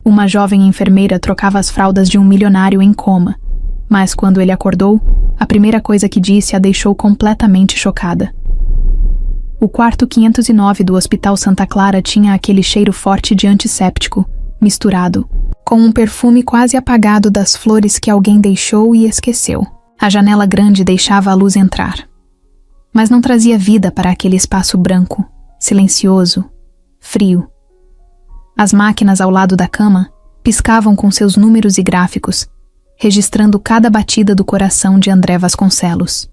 Uma jovem enfermeira trocava as fraldas de um milionário em coma, mas quando ele acordou, a primeira coisa que disse a deixou completamente chocada. O quarto 509 do Hospital Santa Clara tinha aquele cheiro forte de antisséptico, misturado com um perfume quase apagado das flores que alguém deixou e esqueceu. A janela grande deixava a luz entrar, mas não trazia vida para aquele espaço branco, silencioso, frio. As máquinas ao lado da cama piscavam com seus números e gráficos, registrando cada batida do coração de André Vasconcelos.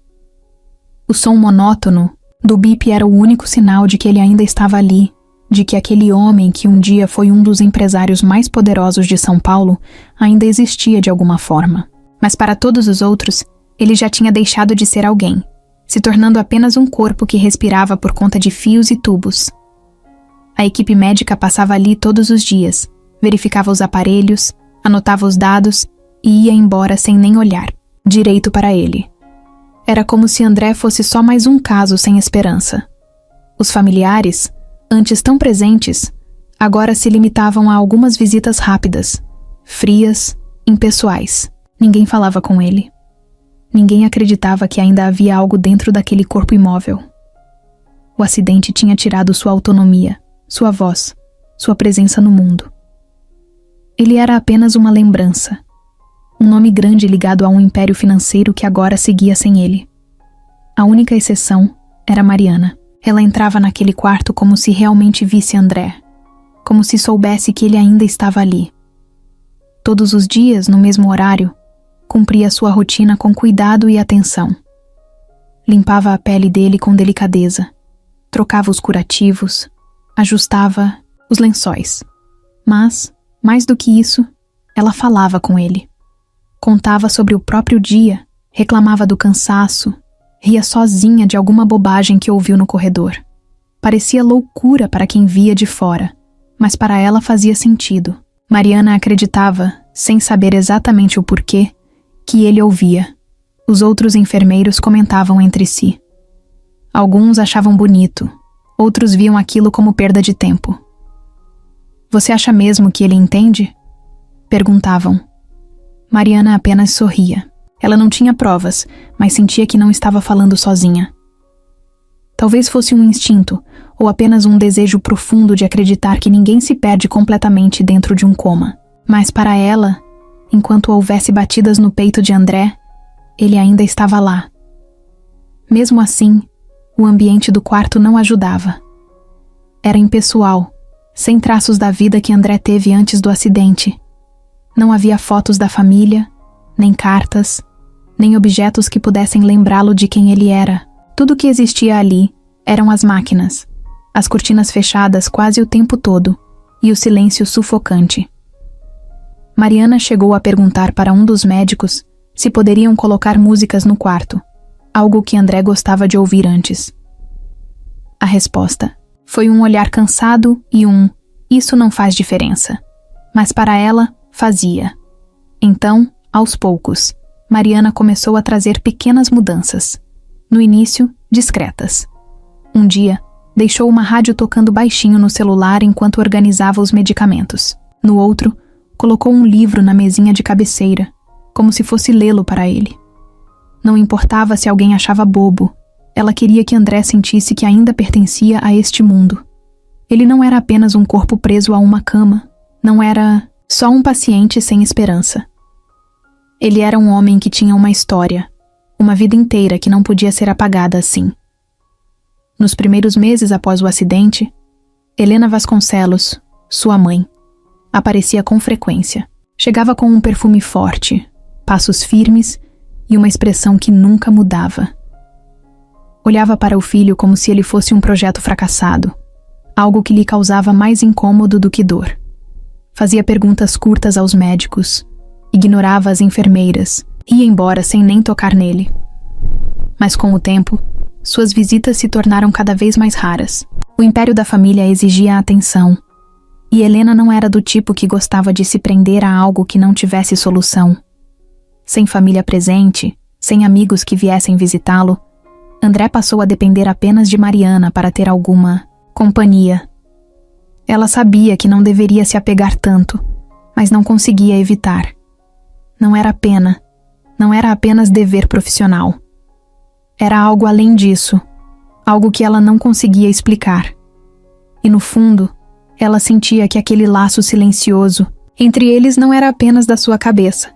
O som monótono do bip era o único sinal de que ele ainda estava ali, de que aquele homem que um dia foi um dos empresários mais poderosos de São Paulo ainda existia de alguma forma. Mas para todos os outros, ele já tinha deixado de ser alguém, se tornando apenas um corpo que respirava por conta de fios e tubos. A equipe médica passava ali todos os dias, verificava os aparelhos, anotava os dados e ia embora sem nem olhar direito para ele. Era como se André fosse só mais um caso sem esperança. Os familiares, antes tão presentes, agora se limitavam a algumas visitas rápidas, frias, impessoais. Ninguém falava com ele. Ninguém acreditava que ainda havia algo dentro daquele corpo imóvel. O acidente tinha tirado sua autonomia, sua voz, sua presença no mundo. Ele era apenas uma lembrança, um nome grande ligado a um império financeiro que agora seguia sem ele. A única exceção era Mariana. Ela entrava naquele quarto como se realmente visse André, como se soubesse que ele ainda estava ali. Todos os dias, no mesmo horário, cumpria sua rotina com cuidado e atenção. Limpava a pele dele com delicadeza, trocava os curativos, ajustava os lençóis. Mas, mais do que isso, ela falava com ele. Contava sobre o próprio dia, reclamava do cansaço, ria sozinha de alguma bobagem que ouviu no corredor. Parecia loucura para quem via de fora, mas para ela fazia sentido. Mariana acreditava, sem saber exatamente o porquê, que ele ouvia. Os outros enfermeiros comentavam entre si. Alguns achavam bonito, outros viam aquilo como perda de tempo. "Você acha mesmo que ele entende?" perguntavam. Mariana apenas sorria. Ela não tinha provas, mas sentia que não estava falando sozinha. Talvez fosse um instinto, ou apenas um desejo profundo de acreditar que ninguém se perde completamente dentro de um coma. Mas para ela, enquanto houvesse batidas no peito de André, ele ainda estava lá. Mesmo assim, o ambiente do quarto não ajudava. Era impessoal, sem traços da vida que André teve antes do acidente. Não havia fotos da família, nem cartas, nem objetos que pudessem lembrá-lo de quem ele era. Tudo que existia ali eram as máquinas, as cortinas fechadas quase o tempo todo e o silêncio sufocante. Mariana chegou a perguntar para um dos médicos se poderiam colocar músicas no quarto, algo que André gostava de ouvir antes. A resposta foi um olhar cansado e "isso não faz diferença", mas para ela fazia. Então, aos poucos, Mariana começou a trazer pequenas mudanças. No início, discretas. Um dia, deixou uma rádio tocando baixinho no celular enquanto organizava os medicamentos. No outro, colocou um livro na mesinha de cabeceira, como se fosse lê-lo para ele. Não importava se alguém achava bobo, ela queria que André sentisse que ainda pertencia a este mundo. Ele não era apenas um corpo preso a uma cama, não era só um paciente sem esperança. Ele era um homem que tinha uma história, uma vida inteira que não podia ser apagada assim. Nos primeiros meses após o acidente, Helena Vasconcelos, sua mãe, aparecia com frequência. Chegava com um perfume forte, passos firmes e uma expressão que nunca mudava. Olhava para o filho como se ele fosse um projeto fracassado, algo que lhe causava mais incômodo do que dor. Fazia perguntas curtas aos médicos, ignorava as enfermeiras, ia embora sem nem tocar nele. Mas com o tempo, suas visitas se tornaram cada vez mais raras. O império da família exigia atenção, e Helena não era do tipo que gostava de se prender a algo que não tivesse solução. Sem família presente, sem amigos que viessem visitá-lo, André passou a depender apenas de Mariana para ter alguma companhia. Ela sabia que não deveria se apegar tanto, mas não conseguia evitar. Não era pena, não era apenas dever profissional. Era algo além disso, algo que ela não conseguia explicar. E no fundo, ela sentia que aquele laço silencioso entre eles não era apenas da sua cabeça.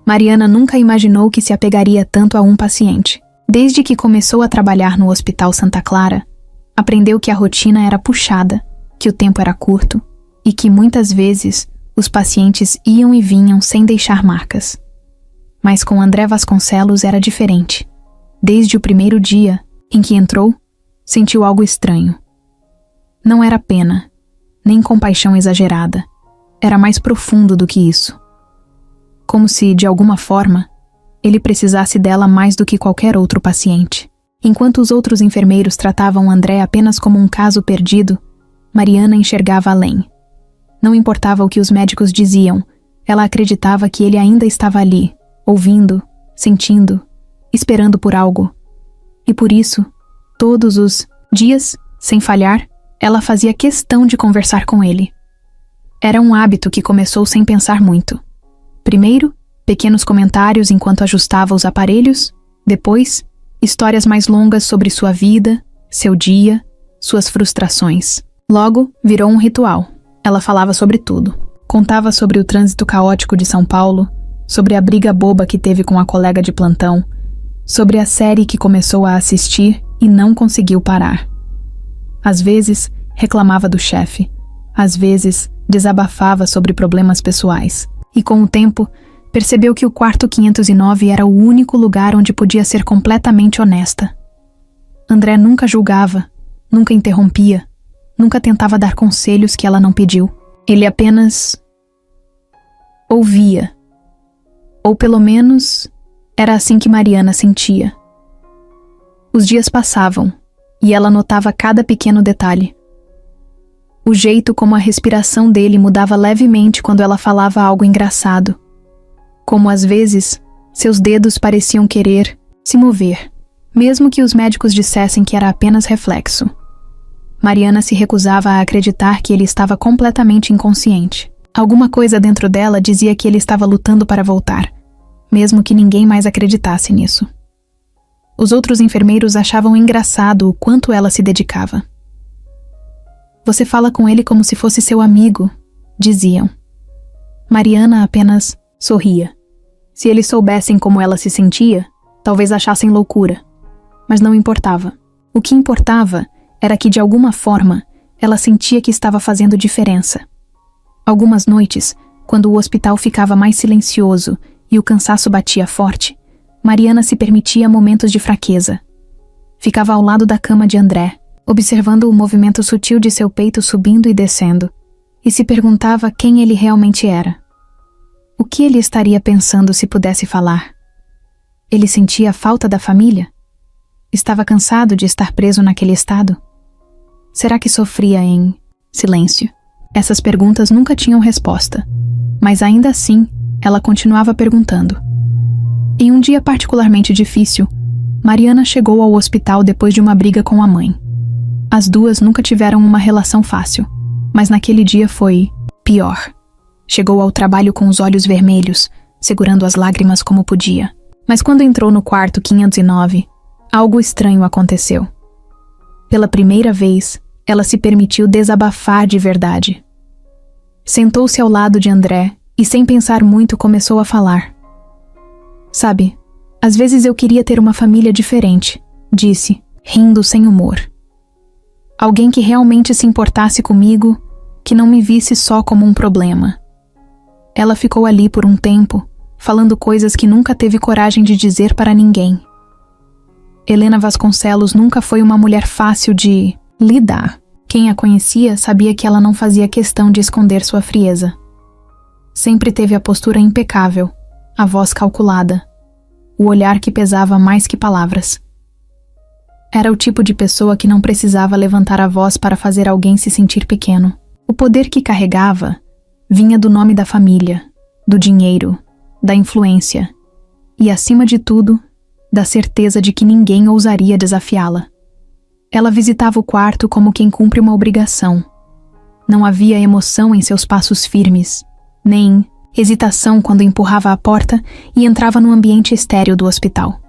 Mariana nunca imaginou que se apegaria tanto a um paciente. Desde que começou a trabalhar no Hospital Santa Clara, aprendeu que a rotina era puxada, que o tempo era curto e que muitas vezes os pacientes iam e vinham sem deixar marcas. Mas com André Vasconcelos era diferente. Desde o primeiro dia em que entrou, sentiu algo estranho. Não era pena, nem compaixão exagerada. Era mais profundo do que isso. Como se, de alguma forma, ele precisasse dela mais do que qualquer outro paciente. Enquanto os outros enfermeiros tratavam André apenas como um caso perdido, Mariana enxergava além. Não importava o que os médicos diziam, ela acreditava que ele ainda estava ali, ouvindo, sentindo, esperando por algo. E por isso, todos os dias, sem falhar, ela fazia questão de conversar com ele. Era um hábito que começou sem pensar muito. Primeiro, pequenos comentários enquanto ajustava os aparelhos, depois, histórias mais longas sobre sua vida, seu dia, suas frustrações. Logo, virou um ritual. Ela falava sobre tudo. Contava sobre o trânsito caótico de São Paulo, sobre a briga boba que teve com a colega de plantão, sobre a série que começou a assistir e não conseguiu parar. Às vezes, reclamava do chefe. Às vezes, desabafava sobre problemas pessoais. E com o tempo, percebeu que o quarto 509 era o único lugar onde podia ser completamente honesta. André nunca julgava, nunca interrompia, nunca tentava dar conselhos que ela não pediu. Ele apenas ouvia. Ou pelo menos, era assim que Mariana sentia. Os dias passavam, e ela notava cada pequeno detalhe. O jeito como a respiração dele mudava levemente quando ela falava algo engraçado. Como às vezes, seus dedos pareciam querer se mover, mesmo que os médicos dissessem que era apenas reflexo. Mariana se recusava a acreditar que ele estava completamente inconsciente. Alguma coisa dentro dela dizia que ele estava lutando para voltar, mesmo que ninguém mais acreditasse nisso. Os outros enfermeiros achavam engraçado o quanto ela se dedicava. Você fala com ele como se fosse seu amigo, diziam. Mariana apenas sorria. Se eles soubessem como ela se sentia, talvez achassem loucura. Mas não importava. O que importava era que, de alguma forma, ela sentia que estava fazendo diferença. Algumas noites, quando o hospital ficava mais silencioso e o cansaço batia forte, Mariana se permitia momentos de fraqueza. Ficava ao lado da cama de André, observando o movimento sutil de seu peito subindo e descendo, e se perguntava quem ele realmente era. O que ele estaria pensando se pudesse falar? Ele sentia falta da família? Estava cansado de estar preso naquele estado? Será que sofria em silêncio? Essas perguntas nunca tinham resposta, mas ainda assim, ela continuava perguntando. Em um dia particularmente difícil, Mariana chegou ao hospital depois de uma briga com a mãe. As duas nunca tiveram uma relação fácil, mas naquele dia foi pior. Chegou ao trabalho com os olhos vermelhos, segurando as lágrimas como podia. Mas quando entrou no quarto 509, algo estranho aconteceu. Pela primeira vez, ela se permitiu desabafar de verdade. Sentou-se ao lado de André e, sem pensar muito, começou a falar. Sabe, às vezes eu queria ter uma família diferente, disse, rindo sem humor. Alguém que realmente se importasse comigo, que não me visse só como um problema. Ela ficou ali por um tempo, falando coisas que nunca teve coragem de dizer para ninguém. Helena Vasconcelos nunca foi uma mulher fácil de lidar. Quem a conhecia sabia que ela não fazia questão de esconder sua frieza. Sempre teve a postura impecável, a voz calculada, o olhar que pesava mais que palavras. Era o tipo de pessoa que não precisava levantar a voz para fazer alguém se sentir pequeno. O poder que carregava vinha do nome da família, do dinheiro, da influência e, acima de tudo, da certeza de que ninguém ousaria desafiá-la. Ela visitava o quarto como quem cumpre uma obrigação. Não havia emoção em seus passos firmes, nem hesitação quando empurrava a porta e entrava no ambiente estéril do hospital.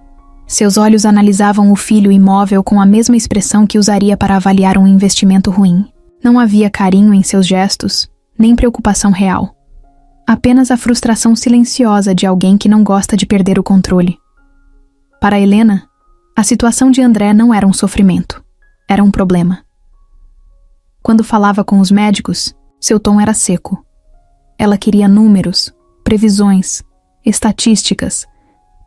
Seus olhos analisavam o filho imóvel com a mesma expressão que usaria para avaliar um investimento ruim. Não havia carinho em seus gestos, nem preocupação real. Apenas a frustração silenciosa de alguém que não gosta de perder o controle. Para Helena, a situação de André não era um sofrimento, era um problema. Quando falava com os médicos, seu tom era seco. Ela queria números, previsões, estatísticas.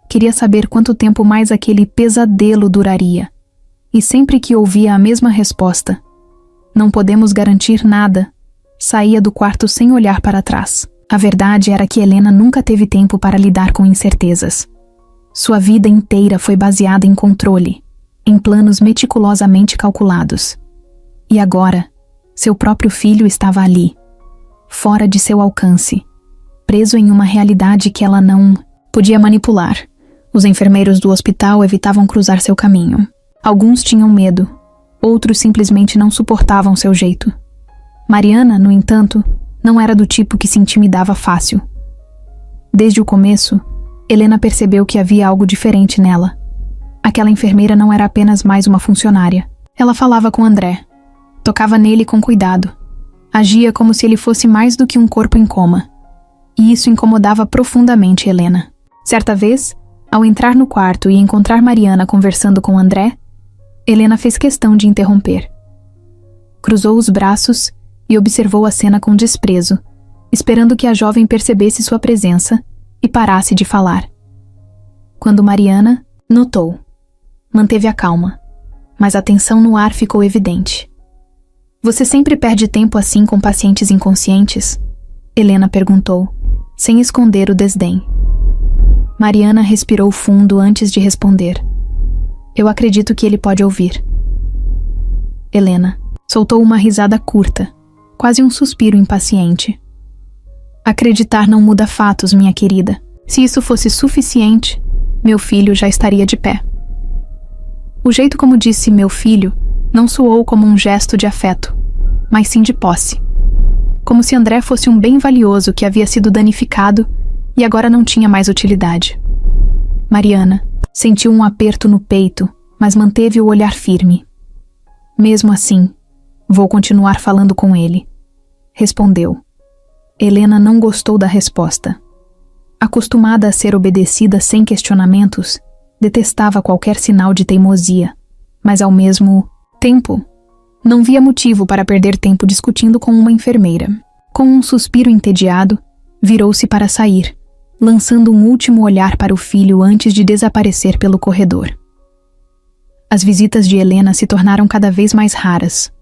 Queria saber quanto tempo mais aquele pesadelo duraria. E sempre que ouvia a mesma resposta, não podemos garantir nada, saía do quarto sem olhar para trás. A verdade era que Helena nunca teve tempo para lidar com incertezas. Sua vida inteira foi baseada em controle, em planos meticulosamente calculados. E agora, seu próprio filho estava ali, fora de seu alcance, preso em uma realidade que ela não podia manipular. Os enfermeiros do hospital evitavam cruzar seu caminho. Alguns tinham medo, outros simplesmente não suportavam seu jeito. Mariana, no entanto, não era do tipo que se intimidava fácil. Desde o começo, Helena percebeu que havia algo diferente nela. Aquela enfermeira não era apenas mais uma funcionária. Ela falava com André, tocava nele com cuidado, agia como se ele fosse mais do que um corpo em coma. E isso incomodava profundamente Helena. Certa vez, ao entrar no quarto e encontrar Mariana conversando com André, Helena fez questão de interromper. Cruzou os braços e observou a cena com desprezo, esperando que a jovem percebesse sua presença e parasse de falar. Quando Mariana notou, manteve a calma, mas a tensão no ar ficou evidente. "Você sempre perde tempo assim com pacientes inconscientes?" Helena perguntou, sem esconder o desdém. Mariana respirou fundo antes de responder. "Eu acredito que ele pode ouvir." Helena soltou uma risada curta, quase um suspiro impaciente. "Acreditar não muda fatos, minha querida. Se isso fosse suficiente, meu filho já estaria de pé." O jeito como disse "meu filho" não soou como um gesto de afeto, mas sim de posse. Como se André fosse um bem valioso que havia sido danificado e agora não tinha mais utilidade. Mariana sentiu um aperto no peito, mas manteve o olhar firme. "Mesmo assim, vou continuar falando com ele", respondeu. Helena não gostou da resposta. Acostumada a ser obedecida sem questionamentos, detestava qualquer sinal de teimosia, mas ao mesmo tempo, não via motivo para perder tempo discutindo com uma enfermeira. Com um suspiro entediado, virou-se para sair, lançando um último olhar para o filho antes de desaparecer pelo corredor. As visitas de Helena se tornaram cada vez mais raras.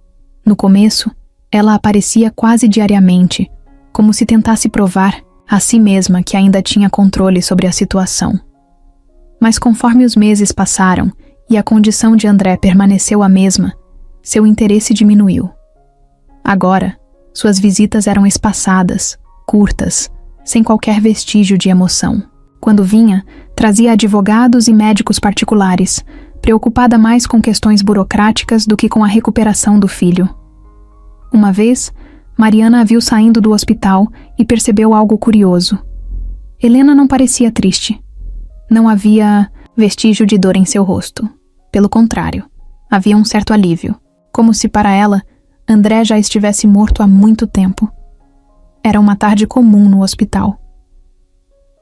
No começo, ela aparecia quase diariamente, como se tentasse provar a si mesma que ainda tinha controle sobre a situação. Mas conforme os meses passaram e a condição de André permaneceu a mesma, seu interesse diminuiu. Agora, suas visitas eram espaçadas, curtas, sem qualquer vestígio de emoção. Quando vinha, trazia advogados e médicos particulares, preocupada mais com questões burocráticas do que com a recuperação do filho. Uma vez, Mariana a viu saindo do hospital e percebeu algo curioso. Helena não parecia triste. Não havia vestígio de dor em seu rosto. Pelo contrário, havia um certo alívio, como se para ela, André já estivesse morto há muito tempo. Era uma tarde comum no hospital.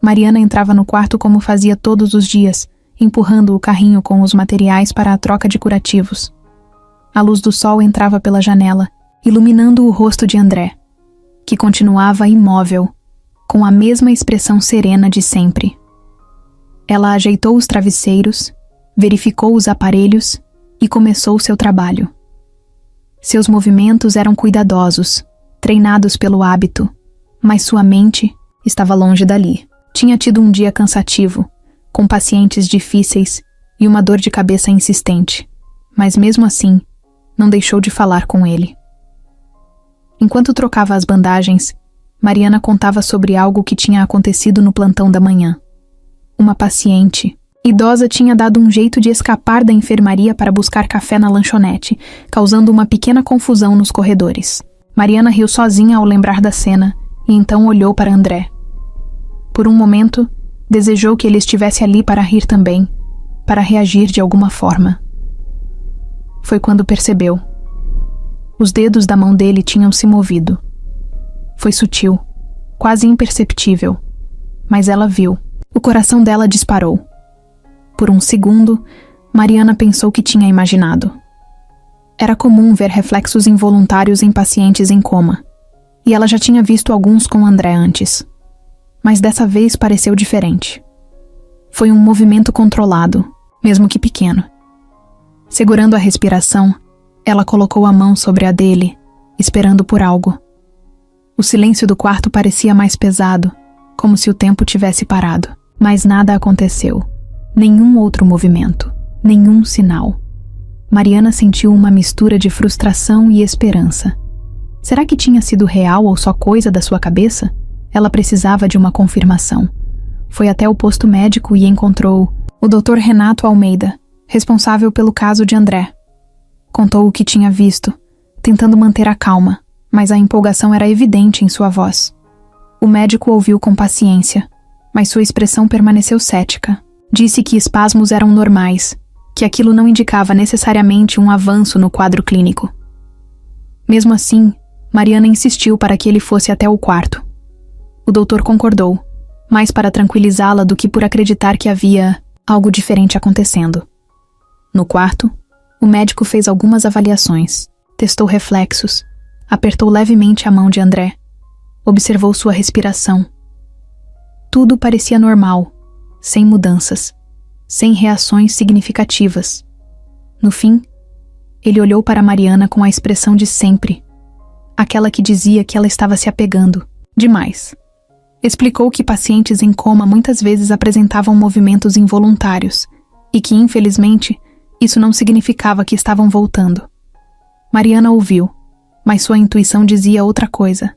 Mariana entrava no quarto como fazia todos os dias, empurrando o carrinho com os materiais para a troca de curativos. A luz do sol entrava pela janela, iluminando o rosto de André, que continuava imóvel, com a mesma expressão serena de sempre. Ela ajeitou os travesseiros, verificou os aparelhos e começou seu trabalho. Seus movimentos eram cuidadosos, treinados pelo hábito, mas sua mente estava longe dali. Tinha tido um dia cansativo, com pacientes difíceis e uma dor de cabeça insistente, mas mesmo assim, não deixou de falar com ele. Enquanto trocava as bandagens, Mariana contava sobre algo que tinha acontecido no plantão da manhã. Uma paciente idosa tinha dado um jeito de escapar da enfermaria para buscar café na lanchonete, causando uma pequena confusão nos corredores. Mariana riu sozinha ao lembrar da cena e então olhou para André. Por um momento, desejou que ele estivesse ali para rir também, para reagir de alguma forma. Foi quando percebeu. Os dedos da mão dele tinham se movido. Foi sutil, quase imperceptível, mas ela viu. O coração dela disparou. Por um segundo, Mariana pensou que tinha imaginado. Era comum ver reflexos involuntários em pacientes em coma, e ela já tinha visto alguns com André antes. Mas dessa vez pareceu diferente. Foi um movimento controlado, mesmo que pequeno. Segurando a respiração, ela colocou a mão sobre a dele, esperando por algo. O silêncio do quarto parecia mais pesado, como se o tempo tivesse parado. Mas nada aconteceu. Nenhum outro movimento, nenhum sinal. Mariana sentiu uma mistura de frustração e esperança. Será que tinha sido real ou só coisa da sua cabeça? Ela precisava de uma confirmação. Foi até o posto médico e encontrou o Dr. Renato Almeida, responsável pelo caso de André. Contou o que tinha visto, tentando manter a calma, mas a empolgação era evidente em sua voz. O médico ouviu com paciência, mas sua expressão permaneceu cética. Disse que espasmos eram normais, que aquilo não indicava necessariamente um avanço no quadro clínico. Mesmo assim, Mariana insistiu para que ele fosse até o quarto. O doutor concordou, mais para tranquilizá-la do que por acreditar que havia algo diferente acontecendo. No quarto, o médico fez algumas avaliações, testou reflexos, apertou levemente a mão de André, observou sua respiração. Tudo parecia normal, sem mudanças, sem reações significativas. No fim, ele olhou para Mariana com a expressão de sempre, aquela que dizia que ela estava se apegando demais. Explicou que pacientes em coma muitas vezes apresentavam movimentos involuntários e que, infelizmente, isso não significava que estavam voltando. Mariana ouviu, mas sua intuição dizia outra coisa.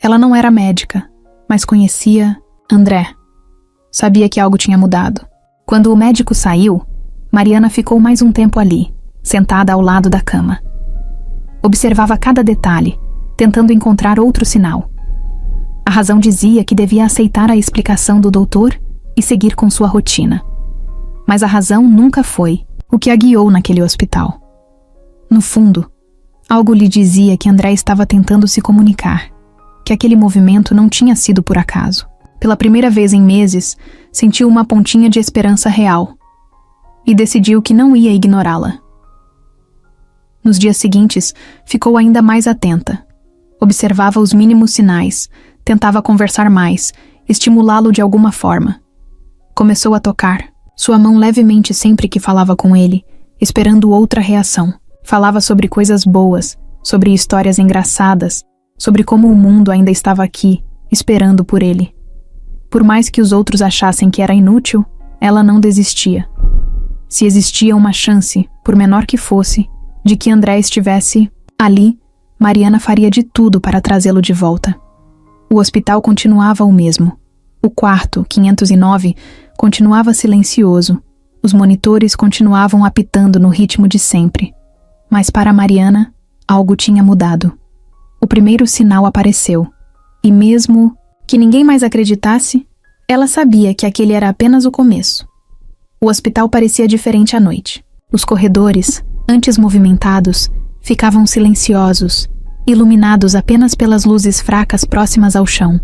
Ela não era médica, mas conhecia André. Sabia que algo tinha mudado. Quando o médico saiu, Mariana ficou mais um tempo ali, sentada ao lado da cama. Observava cada detalhe, tentando encontrar outro sinal. A razão dizia que devia aceitar a explicação do doutor e seguir com sua rotina. Mas a razão nunca foi o que a guiou naquele hospital. No fundo, algo lhe dizia que André estava tentando se comunicar, que aquele movimento não tinha sido por acaso. Pela primeira vez em meses, sentiu uma pontinha de esperança real e decidiu que não ia ignorá-la. Nos dias seguintes, ficou ainda mais atenta. Observava os mínimos sinais, tentava conversar mais, estimulá-lo de alguma forma. Começou a tocar, sua mão levemente sempre que falava com ele, esperando outra reação. Falava sobre coisas boas, sobre histórias engraçadas, sobre como o mundo ainda estava aqui, esperando por ele. Por mais que os outros achassem que era inútil, ela não desistia. Se existia uma chance, por menor que fosse, de que André estivesse ali, Mariana faria de tudo para trazê-lo de volta. O hospital continuava o mesmo. O quarto, 509, continuava silencioso. Os monitores continuavam apitando no ritmo de sempre. Mas para Mariana, algo tinha mudado. O primeiro sinal apareceu. E mesmo que ninguém mais acreditasse, ela sabia que aquele era apenas o começo. O hospital parecia diferente à noite. Os corredores, antes movimentados, ficavam silenciosos, iluminados apenas pelas luzes fracas próximas ao chão.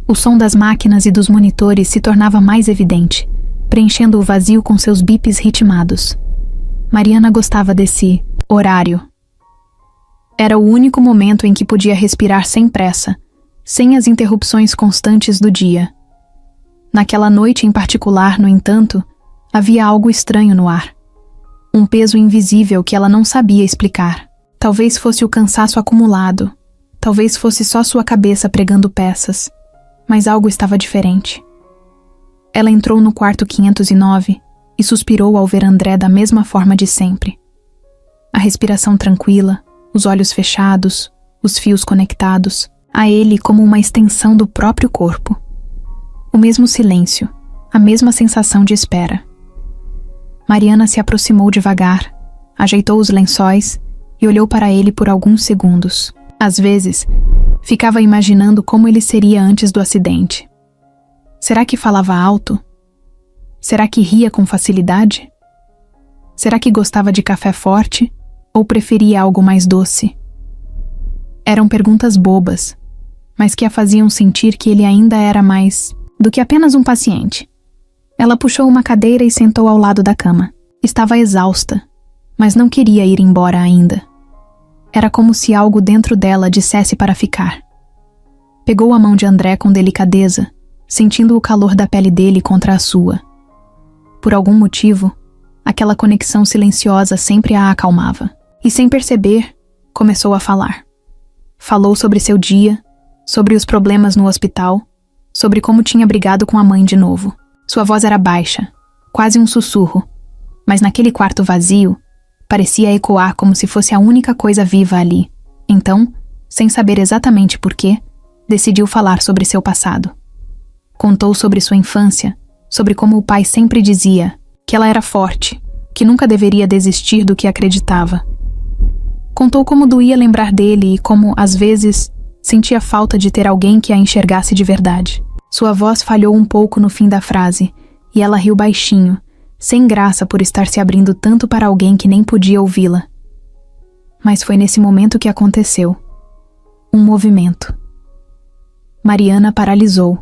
O som das máquinas e dos monitores se tornava mais evidente, preenchendo o vazio com seus bips ritmados. Mariana gostava desse horário. Era o único momento em que podia respirar sem pressa, sem as interrupções constantes do dia. Naquela noite em particular, no entanto, havia algo estranho no ar. Um peso invisível que ela não sabia explicar. Talvez fosse o cansaço acumulado, talvez fosse só sua cabeça pregando peças, mas algo estava diferente. Ela entrou no quarto 509 e suspirou ao ver André da mesma forma de sempre. A respiração tranquila, os olhos fechados, os fios conectados, a ele como uma extensão do próprio corpo. O mesmo silêncio, a mesma sensação de espera. Mariana se aproximou devagar, ajeitou os lençóis e olhou para ele por alguns segundos. Às vezes, Ficava imaginando como ele seria antes do acidente. Será que falava alto? Será que ria com facilidade? Será que gostava de café forte ou preferia algo mais doce? Eram perguntas bobas, mas que a faziam sentir que ele ainda era mais do que apenas um paciente. Ela puxou uma cadeira e sentou ao lado da cama. Estava exausta, mas não queria ir embora ainda. Era como se algo dentro dela dissesse para ficar. Pegou a mão de André com delicadeza, sentindo o calor da pele dele contra a sua. Por algum motivo, aquela conexão silenciosa sempre a acalmava. E sem perceber, começou a falar. Falou sobre seu dia, sobre os problemas no hospital, sobre como tinha brigado com a mãe de novo. Sua voz era baixa, quase um sussurro, mas naquele quarto vazio, parecia ecoar como se fosse a única coisa viva ali. Então, sem saber exatamente porquê, decidiu falar sobre seu passado. Contou sobre sua infância, sobre como o pai sempre dizia que ela era forte, que nunca deveria desistir do que acreditava. Contou como doía lembrar dele e como, às vezes, sentia falta de ter alguém que a enxergasse de verdade. Sua voz falhou um pouco no fim da frase, e ela riu baixinho, sem graça por estar se abrindo tanto para alguém que nem podia ouvi-la. Mas foi nesse momento que aconteceu. Um movimento. Mariana paralisou.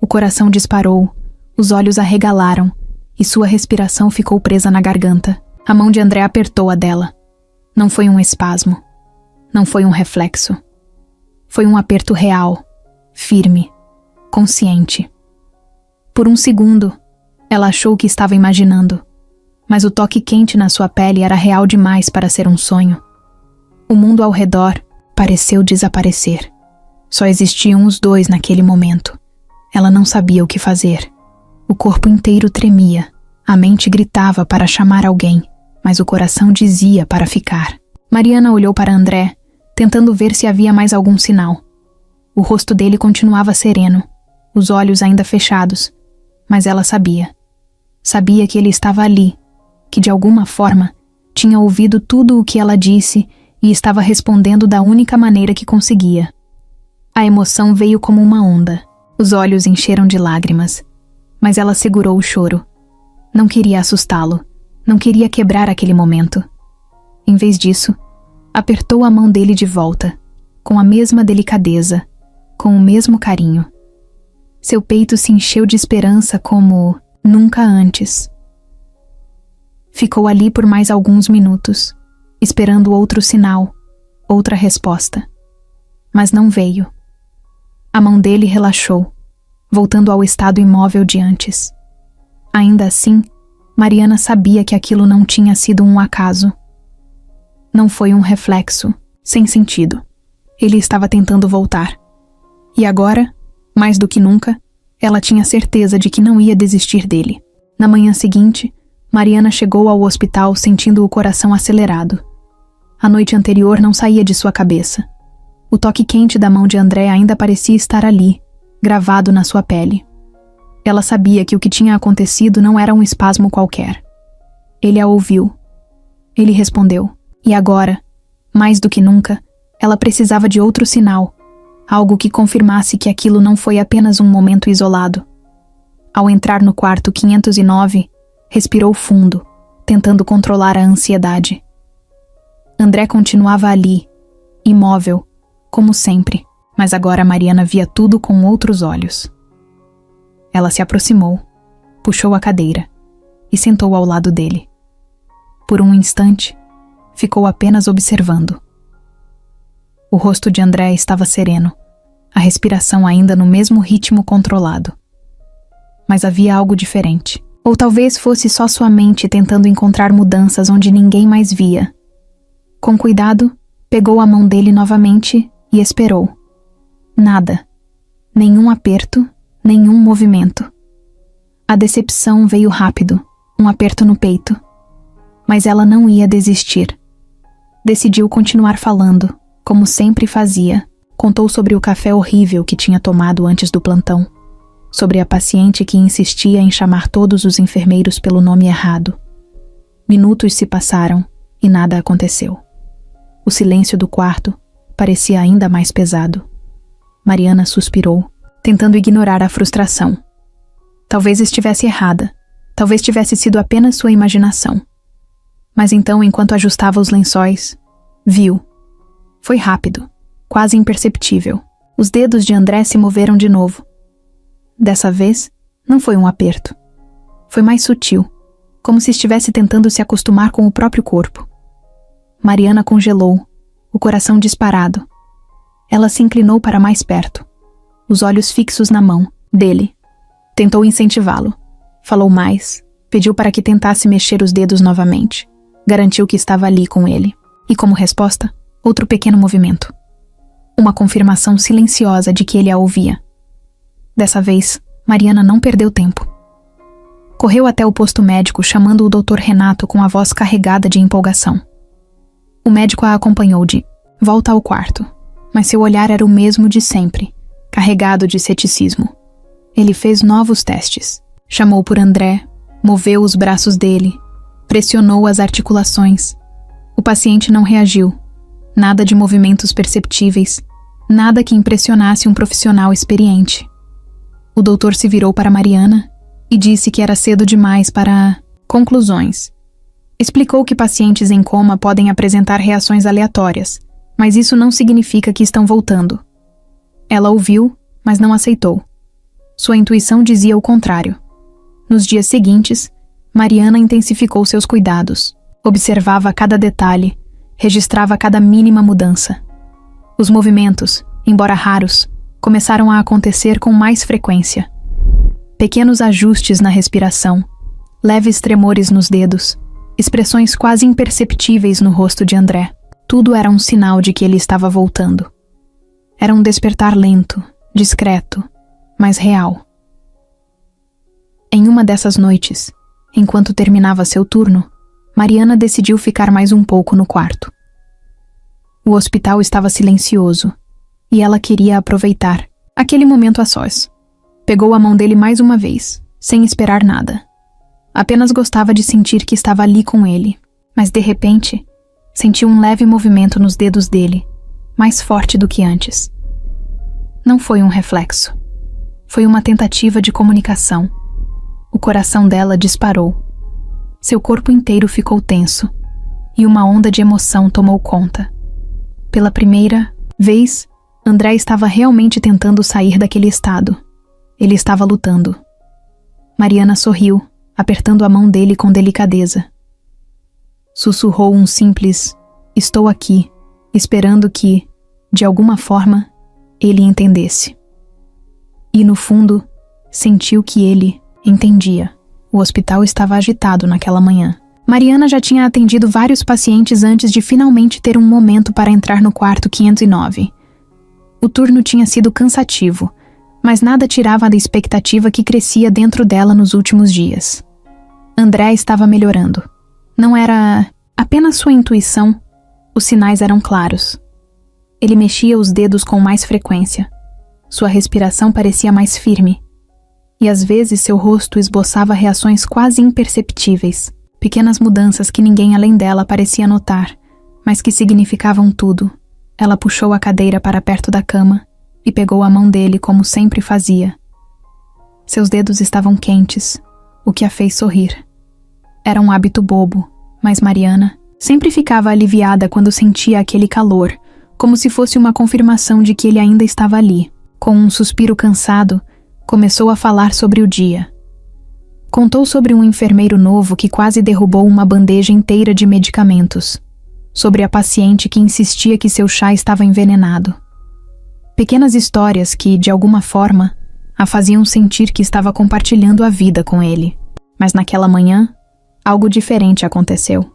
O coração disparou, os olhos arregalaram, e sua respiração ficou presa na garganta. A mão de André apertou a dela. Não foi um espasmo. Não foi um reflexo. Foi um aperto real, firme, consciente. Por um segundo, ela achou que estava imaginando, mas o toque quente na sua pele era real demais para ser um sonho. O mundo ao redor pareceu desaparecer. Só existiam os dois naquele momento. Ela não sabia o que fazer. O corpo inteiro tremia. A mente gritava para chamar alguém, mas o coração dizia para ficar. Mariana olhou para André, tentando ver se havia mais algum sinal. O rosto dele continuava sereno, os olhos ainda fechados, mas ela sabia. Sabia que ele estava ali, que de alguma forma tinha ouvido tudo o que ela disse e estava respondendo da única maneira que conseguia. A emoção veio como uma onda. Os olhos encheram de lágrimas, mas ela segurou o choro. Não queria assustá-lo, não queria quebrar aquele momento. Em vez disso, apertou a mão dele de volta, com a mesma delicadeza, com o mesmo carinho. Seu peito se encheu de esperança como nunca antes. Ficou ali por mais alguns minutos, esperando outro sinal, outra resposta. Mas não veio. A mão dele relaxou, voltando ao estado imóvel de antes. Ainda assim, Mariana sabia que aquilo não tinha sido um acaso. Não foi um reflexo, sem sentido. Ele estava tentando voltar. E agora, mais do que nunca, ela tinha certeza de que não ia desistir dele. Na manhã seguinte, Mariana chegou ao hospital sentindo o coração acelerado. A noite anterior não saía de sua cabeça. O toque quente da mão de André ainda parecia estar ali, gravado na sua pele. Ela sabia que o que tinha acontecido não era um espasmo qualquer. Ele a ouviu. Ele respondeu. E agora, mais do que nunca, ela precisava de outro sinal, algo que confirmasse que aquilo não foi apenas um momento isolado. Ao entrar no quarto 509, respirou fundo, tentando controlar a ansiedade. André continuava ali, imóvel, como sempre, mas agora Mariana via tudo com outros olhos. Ela se aproximou, puxou a cadeira e sentou ao lado dele. Por um instante, ficou apenas observando. O rosto de André estava sereno, a respiração ainda no mesmo ritmo controlado. Mas havia algo diferente. Ou talvez fosse só sua mente tentando encontrar mudanças onde ninguém mais via. Com cuidado, pegou a mão dele novamente e esperou. Nada. Nenhum aperto, nenhum movimento. A decepção veio rápido, um aperto no peito. Mas ela não ia desistir. Decidiu continuar falando, como sempre fazia. Contou sobre o café horrível que tinha tomado antes do plantão. Sobre a paciente que insistia em chamar todos os enfermeiros pelo nome errado. Minutos se passaram e nada aconteceu. O silêncio do quarto parecia ainda mais pesado. Mariana suspirou, tentando ignorar a frustração. Talvez estivesse errada. Talvez tivesse sido apenas sua imaginação. Mas então, enquanto ajustava os lençóis, viu. Foi rápido, quase imperceptível. Os dedos de André se moveram de novo. Dessa vez, não foi um aperto. Foi mais sutil, como se estivesse tentando se acostumar com o próprio corpo. Mariana congelou, o coração disparado. Ela se inclinou para mais perto, os olhos fixos na mão dele. Tentou incentivá-lo. Falou mais, pediu para que tentasse mexer os dedos novamente. Garantiu que estava ali com ele. E como resposta, outro pequeno movimento. Uma confirmação silenciosa de que ele a ouvia. Dessa vez, Mariana não perdeu tempo. Correu até o posto médico chamando o Dr. Renato com a voz carregada de empolgação. O médico a acompanhou de volta ao quarto, mas seu olhar era o mesmo de sempre, carregado de ceticismo. Ele fez novos testes. Chamou por André, moveu os braços dele, pressionou as articulações. O paciente não reagiu. Nada de movimentos perceptíveis, nada que impressionasse um profissional experiente. O doutor se virou para Mariana e disse que era cedo demais para conclusões. Explicou que pacientes em coma podem apresentar reações aleatórias, mas isso não significa que estão voltando. Ela ouviu, mas não aceitou. Sua intuição dizia o contrário. Nos dias seguintes, Mariana intensificou seus cuidados, observava cada detalhe, registrava cada mínima mudança. Os movimentos, embora raros, começaram a acontecer com mais frequência. Pequenos ajustes na respiração, leves tremores nos dedos, expressões quase imperceptíveis no rosto de André. Tudo era um sinal de que ele estava voltando. Era um despertar lento, discreto, mas real. Em uma dessas noites, enquanto terminava seu turno, Mariana decidiu ficar mais um pouco no quarto. O hospital estava silencioso, e ela queria aproveitar aquele momento a sós. Pegou a mão dele mais uma vez, sem esperar nada. Apenas gostava de sentir que estava ali com ele, mas de repente, sentiu um leve movimento nos dedos dele, mais forte do que antes. Não foi um reflexo. Foi uma tentativa de comunicação. O coração dela disparou. Seu corpo inteiro ficou tenso, e uma onda de emoção tomou conta. Pela primeira vez, André estava realmente tentando sair daquele estado. Ele estava lutando. Mariana sorriu, apertando a mão dele com delicadeza. Sussurrou um simples "estou aqui", esperando que, de alguma forma, ele entendesse. E no fundo, sentiu que ele entendia. O hospital estava agitado naquela manhã. Mariana já tinha atendido vários pacientes antes de finalmente ter um momento para entrar no quarto 509. O turno tinha sido cansativo, mas nada tirava da expectativa que crescia dentro dela nos últimos dias. André estava melhorando. Não era apenas sua intuição, os sinais eram claros. Ele mexia os dedos com mais frequência. Sua respiração parecia mais firme. E às vezes seu rosto esboçava reações quase imperceptíveis, pequenas mudanças que ninguém além dela parecia notar, mas que significavam tudo. Ela puxou a cadeira para perto da cama e pegou a mão dele como sempre fazia. Seus dedos estavam quentes, o que a fez sorrir. Era um hábito bobo, mas Mariana sempre ficava aliviada quando sentia aquele calor, como se fosse uma confirmação de que ele ainda estava ali. Com um suspiro cansado, começou a falar sobre o dia. Contou sobre um enfermeiro novo que quase derrubou uma bandeja inteira de medicamentos. Sobre a paciente que insistia que seu chá estava envenenado. Pequenas histórias que, de alguma forma, a faziam sentir que estava compartilhando a vida com ele. Mas naquela manhã, algo diferente aconteceu.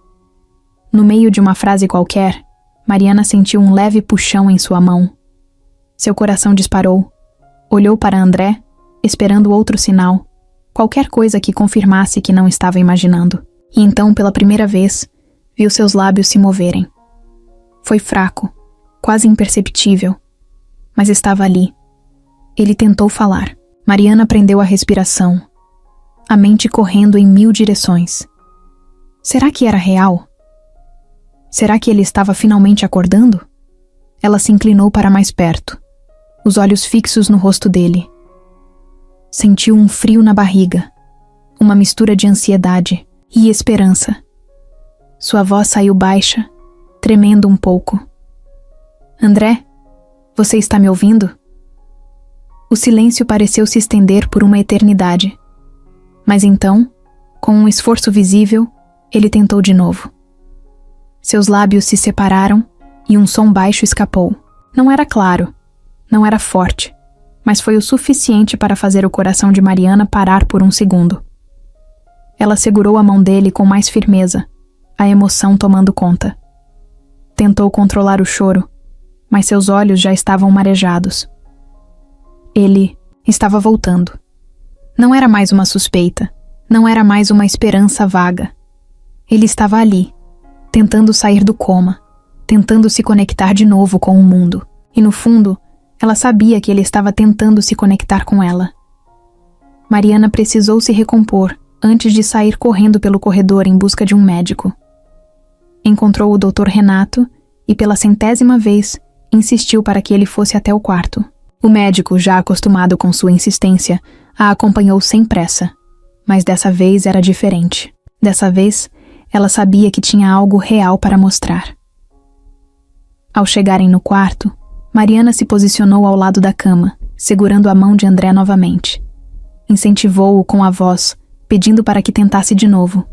No meio de uma frase qualquer, Mariana sentiu um leve puxão em sua mão. Seu coração disparou. Olhou para André, esperando outro sinal, qualquer coisa que confirmasse que não estava imaginando. E então, pela primeira vez, viu seus lábios se moverem. Foi fraco, quase imperceptível, mas estava ali. Ele tentou falar. Mariana prendeu a respiração, a mente correndo em 1000 direções. Será que era real? Será que ele estava finalmente acordando? Ela se inclinou para mais perto. os olhos fixos no rosto dele. Sentiu um frio na barriga, uma mistura de ansiedade e esperança. Sua voz saiu baixa, tremendo um pouco. André, você está me ouvindo? O silêncio pareceu se estender por uma eternidade. Mas então, com um esforço visível, ele tentou de novo. Seus lábios se separaram e um som baixo escapou. Não era claro, não era forte, mas foi o suficiente para fazer o coração de Mariana parar por um segundo. Ela segurou a mão dele com mais firmeza, a emoção tomando conta. Tentou controlar o choro, mas seus olhos já estavam marejados. Ele estava voltando. Não era mais uma suspeita, não era mais uma esperança vaga. Ele estava ali, tentando sair do coma, tentando se conectar de novo com o mundo. E no fundo, ela sabia que ele estava tentando se conectar com ela. Mariana precisou se recompor antes de sair correndo pelo corredor em busca de um médico. Encontrou o Dr. Renato e, pela 100ª vez, insistiu para que ele fosse até o quarto. O médico, já acostumado com sua insistência, a acompanhou sem pressa. Mas dessa vez era diferente. Dessa vez, ela sabia que tinha algo real para mostrar. Ao chegarem no quarto, Mariana se posicionou ao lado da cama, segurando a mão de André novamente. Incentivou-o com a voz, pedindo para que tentasse de novo.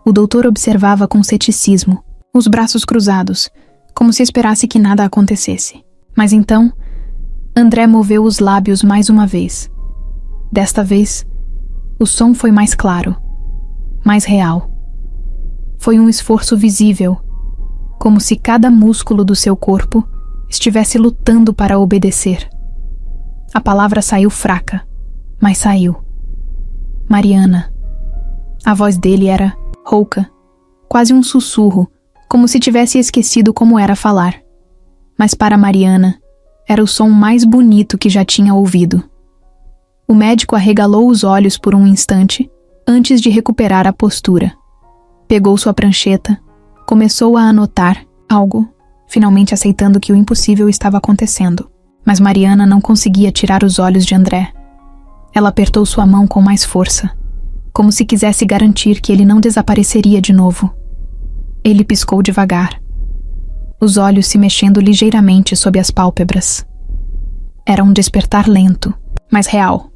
O doutor observava com ceticismo, os braços cruzados, como se esperasse que nada acontecesse. Mas então, André moveu os lábios mais uma vez. Desta vez, o som foi mais claro, mais real. Foi um esforço visível, como se cada músculo do seu corpo estivesse lutando para obedecer. A palavra saiu fraca, mas saiu. Mariana. A voz dele era rouca, quase um sussurro, como se tivesse esquecido como era falar. Mas para Mariana, era o som mais bonito que já tinha ouvido. O médico arregalou os olhos por um instante, antes de recuperar a postura. Pegou sua prancheta, começou a anotar algo, finalmente aceitando que o impossível estava acontecendo. Mas Mariana não conseguia tirar os olhos de André. Ela apertou sua mão com mais força, como se quisesse garantir que ele não desapareceria de novo. Ele piscou devagar, os olhos se mexendo ligeiramente sob as pálpebras. Era um despertar lento, mas real.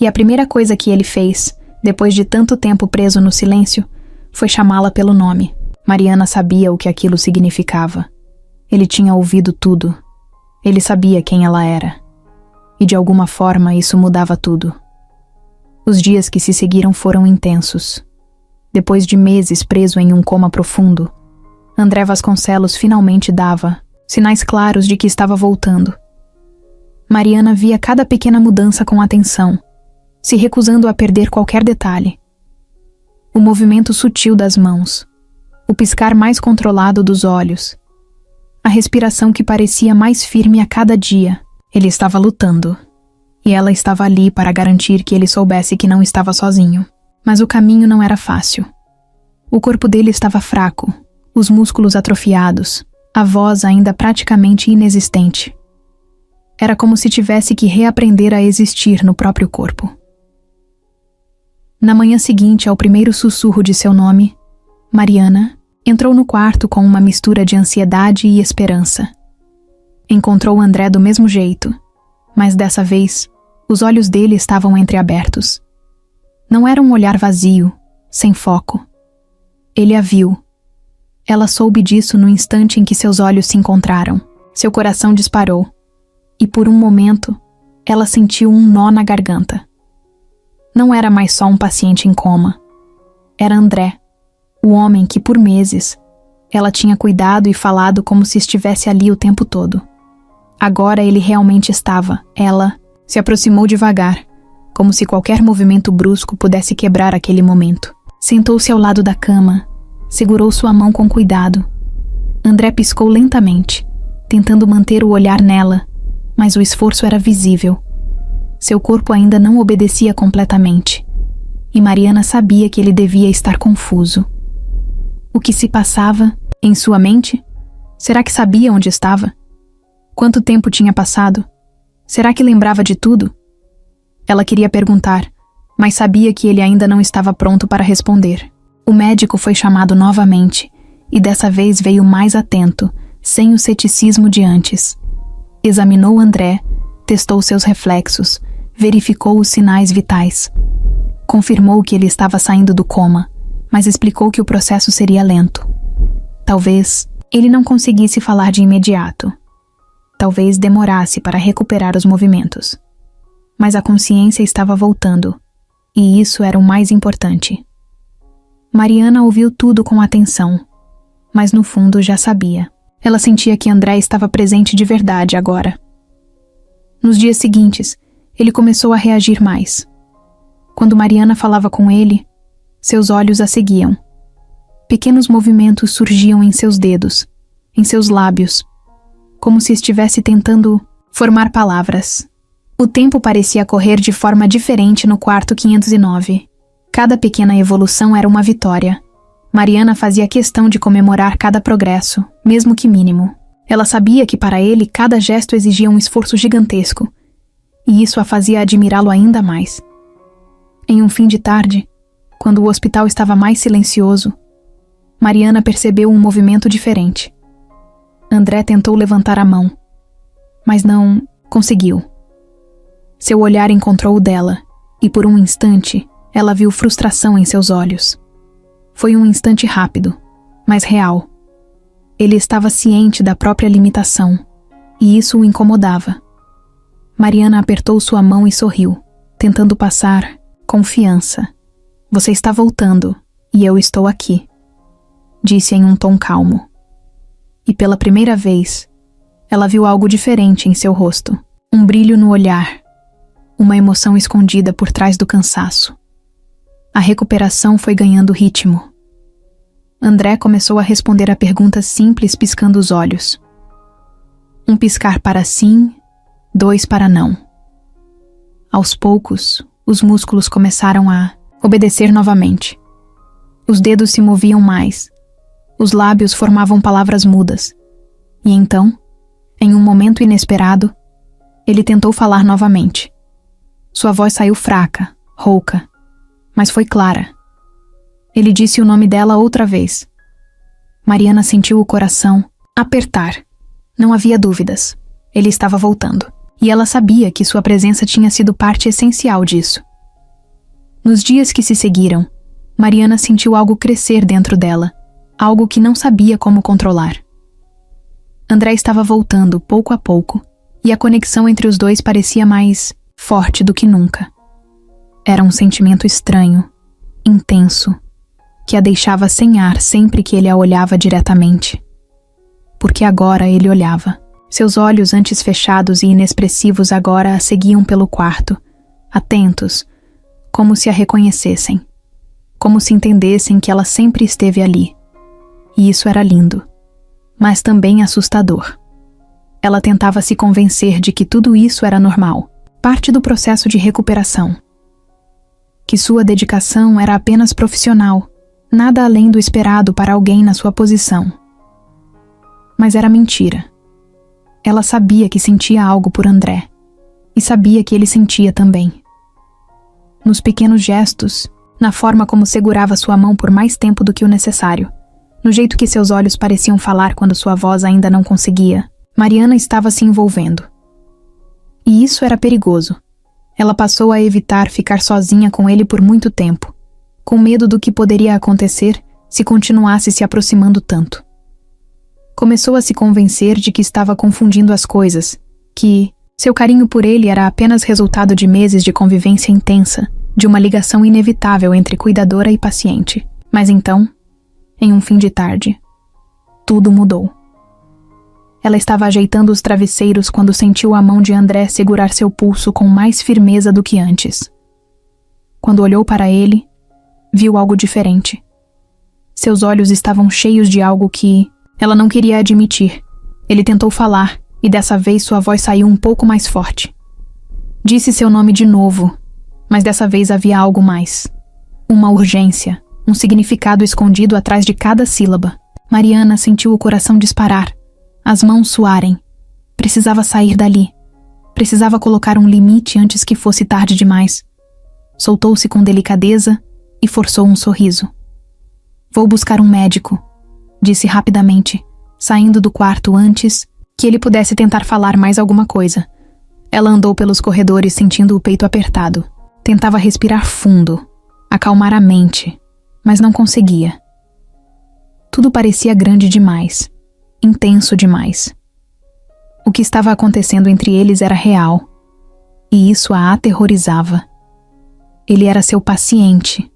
E a primeira coisa que ele fez, depois de tanto tempo preso no silêncio, foi chamá-la pelo nome. Mariana sabia o que aquilo significava. Ele tinha ouvido tudo. Ele sabia quem ela era. E de alguma forma isso mudava tudo. Os dias que se seguiram foram intensos. Depois de meses preso em um coma profundo, André Vasconcelos finalmente dava sinais claros de que estava voltando. Mariana via cada pequena mudança com atenção, se recusando a perder qualquer detalhe. O movimento sutil das mãos, o piscar mais controlado dos olhos, a respiração que parecia mais firme a cada dia. Ele estava lutando, e ela estava ali para garantir que ele soubesse que não estava sozinho. Mas o caminho não era fácil. O corpo dele estava fraco, os músculos atrofiados, a voz ainda praticamente inexistente. Era como se tivesse que reaprender a existir no próprio corpo. Na manhã seguinte ao primeiro sussurro de seu nome, Mariana entrou no quarto com uma mistura de ansiedade e esperança. Encontrou André do mesmo jeito, mas dessa vez, os olhos dele estavam entreabertos. Não era um olhar vazio, sem foco. Ele a viu. Ela soube disso no instante em que seus olhos se encontraram. Seu coração disparou. E por um momento, ela sentiu um nó na garganta. Não era mais só um paciente em coma. Era André, o homem que por meses ela tinha cuidado e falado como se estivesse ali o tempo todo. Agora ele realmente estava. Ela se aproximou devagar, como se qualquer movimento brusco pudesse quebrar aquele momento. Sentou-se ao lado da cama, segurou sua mão com cuidado. André piscou lentamente, tentando manter o olhar nela, mas o esforço era visível. Seu corpo ainda não obedecia completamente, e Mariana sabia que ele devia estar confuso. O que se passava em sua mente? Será que sabia onde estava? Quanto tempo tinha passado? Será que lembrava de tudo? Ela queria perguntar, mas sabia que ele ainda não estava pronto para responder. O médico foi chamado novamente, e dessa vez veio mais atento, sem o ceticismo de antes. Examinou André, testou seus reflexos, verificou os sinais vitais. Confirmou que ele estava saindo do coma, mas explicou que o processo seria lento. Talvez ele não conseguisse falar de imediato. Talvez demorasse para recuperar os movimentos. Mas a consciência estava voltando, e isso era o mais importante. Mariana ouviu tudo com atenção, mas no fundo já sabia. Ela sentia que André estava presente de verdade agora. Nos dias seguintes, ele começou a reagir mais. Quando Mariana falava com ele, seus olhos a seguiam. Pequenos movimentos surgiam em seus dedos, em seus lábios, como se estivesse tentando formar palavras. O tempo parecia correr de forma diferente no quarto 509. Cada pequena evolução era uma vitória. Mariana fazia questão de comemorar cada progresso, mesmo que mínimo. Ela sabia que para ele cada gesto exigia um esforço gigantesco, e isso a fazia admirá-lo ainda mais. Em um fim de tarde, quando o hospital estava mais silencioso, Mariana percebeu um movimento diferente. André tentou levantar a mão, mas não conseguiu. Seu olhar encontrou o dela, e por um instante, ela viu frustração em seus olhos. Foi um instante rápido, mas real. Ele estava ciente da própria limitação, e isso o incomodava. Mariana apertou sua mão e sorriu, tentando passar confiança. Você está voltando, e eu estou aqui, disse em um tom calmo. E pela primeira vez, ela viu algo diferente em seu rosto. Um brilho no olhar, uma emoção escondida por trás do cansaço. A recuperação foi ganhando ritmo. André começou a responder a perguntas simples piscando os olhos. Um piscar para sim, 2 para não. Aos poucos, os músculos começaram a obedecer novamente. Os dedos se moviam mais. Os lábios formavam palavras mudas. E então, em um momento inesperado, ele tentou falar novamente. Sua voz saiu fraca, rouca, mas foi clara. Ele disse o nome dela outra vez. Mariana sentiu o coração apertar. Não havia dúvidas. Ele estava voltando. E ela sabia que sua presença tinha sido parte essencial disso. Nos dias que se seguiram, Mariana sentiu algo crescer dentro dela, algo que não sabia como controlar. André estava voltando pouco a pouco, e a conexão entre os dois parecia mais forte do que nunca. Era um sentimento estranho, intenso, que a deixava sem ar sempre que ele a olhava diretamente. Porque agora ele olhava. Seus olhos antes fechados e inexpressivos agora a seguiam pelo quarto, atentos, como se a reconhecessem, como se entendessem que ela sempre esteve ali. E isso era lindo, mas também assustador. Ela tentava se convencer de que tudo isso era normal, parte do processo de recuperação. Que sua dedicação era apenas profissional, nada além do esperado para alguém na sua posição. Mas era mentira. Ela sabia que sentia algo por André, e sabia que ele sentia também. Nos pequenos gestos, na forma como segurava sua mão por mais tempo do que o necessário, no jeito que seus olhos pareciam falar quando sua voz ainda não conseguia, Mariana estava se envolvendo. E isso era perigoso. Ela passou a evitar ficar sozinha com ele por muito tempo, com medo do que poderia acontecer se continuasse se aproximando tanto. Começou a se convencer de que estava confundindo as coisas, que seu carinho por ele era apenas resultado de meses de convivência intensa, de uma ligação inevitável entre cuidadora e paciente. Mas então, em um fim de tarde, tudo mudou. Ela estava ajeitando os travesseiros quando sentiu a mão de André segurar seu pulso com mais firmeza do que antes. Quando olhou para ele, viu algo diferente. Seus olhos estavam cheios de algo que ela não queria admitir. Ele tentou falar, e dessa vez sua voz saiu um pouco mais forte. Disse seu nome de novo, mas dessa vez havia algo mais. Uma urgência, um significado escondido atrás de cada sílaba. Mariana sentiu o coração disparar, as mãos suarem. Precisava sair dali. Precisava colocar um limite antes que fosse tarde demais. Soltou-se com delicadeza e forçou um sorriso. Vou buscar um médico, disse rapidamente, saindo do quarto antes que ele pudesse tentar falar mais alguma coisa. Ela andou pelos corredores sentindo o peito apertado. Tentava respirar fundo, acalmar a mente, mas não conseguia. Tudo parecia grande demais, intenso demais. O que estava acontecendo entre eles era real, e isso a aterrorizava. Ele era seu paciente.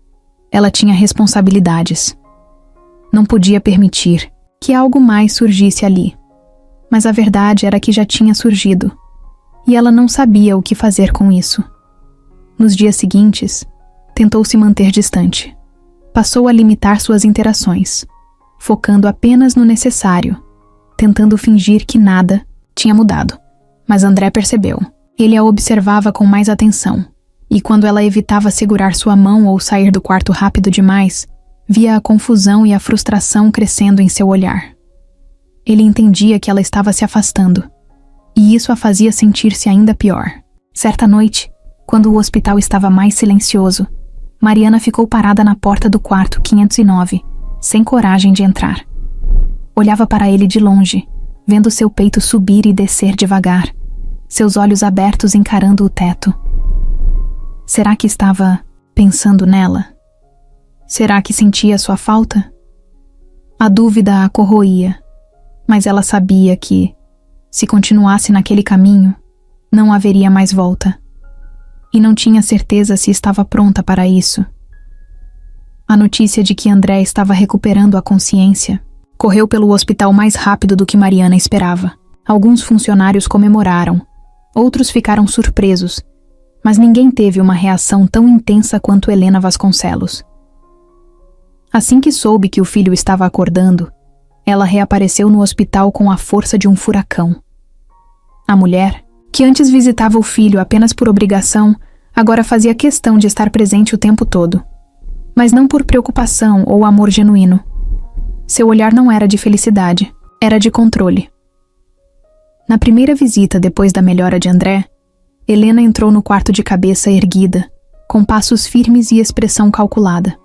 Ela tinha responsabilidades. Não podia permitir que algo mais surgisse ali. Mas a verdade era que já tinha surgido, e ela não sabia o que fazer com isso. Nos dias seguintes, tentou se manter distante. Passou a limitar suas interações, focando apenas no necessário, tentando fingir que nada tinha mudado. Mas André percebeu. Ele a observava com mais atenção, e quando ela evitava segurar sua mão ou sair do quarto rápido demais, via a confusão e a frustração crescendo em seu olhar. Ele entendia que ela estava se afastando, e isso a fazia sentir-se ainda pior. Certa noite, quando o hospital estava mais silencioso, Mariana ficou parada na porta do quarto 509, sem coragem de entrar. Olhava para ele de longe, vendo seu peito subir e descer devagar, seus olhos abertos encarando o teto. Será que estava pensando nela? Será que sentia sua falta? A dúvida a corroía, mas ela sabia que, se continuasse naquele caminho, não haveria mais volta. E não tinha certeza se estava pronta para isso. A notícia de que André estava recuperando a consciência correu pelo hospital mais rápido do que Mariana esperava. Alguns funcionários comemoraram, outros ficaram surpresos, mas ninguém teve uma reação tão intensa quanto Helena Vasconcelos. Assim que soube que o filho estava acordando, ela reapareceu no hospital com a força de um furacão. A mulher, que antes visitava o filho apenas por obrigação, agora fazia questão de estar presente o tempo todo. Mas não por preocupação ou amor genuíno. Seu olhar não era de felicidade, era de controle. Na primeira visita depois da melhora de André, Helena entrou no quarto de cabeça erguida, com passos firmes e expressão calculada.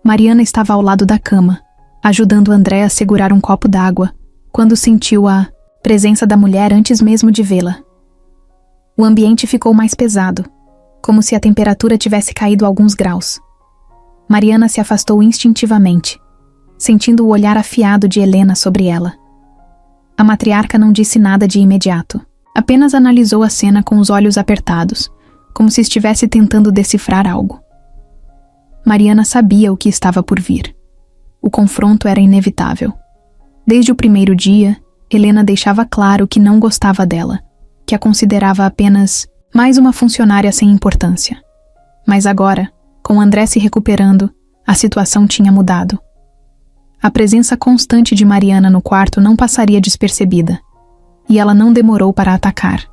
Mariana estava ao lado da cama, ajudando André a segurar um copo d'água, quando sentiu a presença da mulher antes mesmo de vê-la. O ambiente ficou mais pesado, como se a temperatura tivesse caído alguns graus. Mariana se afastou instintivamente, sentindo o olhar afiado de Helena sobre ela. A matriarca não disse nada de imediato, apenas analisou a cena com os olhos apertados, como se estivesse tentando decifrar algo. Mariana sabia o que estava por vir. O confronto era inevitável. Desde o primeiro dia, Helena deixava claro que não gostava dela, que a considerava apenas mais uma funcionária sem importância. Mas agora, com André se recuperando, a situação tinha mudado. A presença constante de Mariana no quarto não passaria despercebida, e ela não demorou para atacar.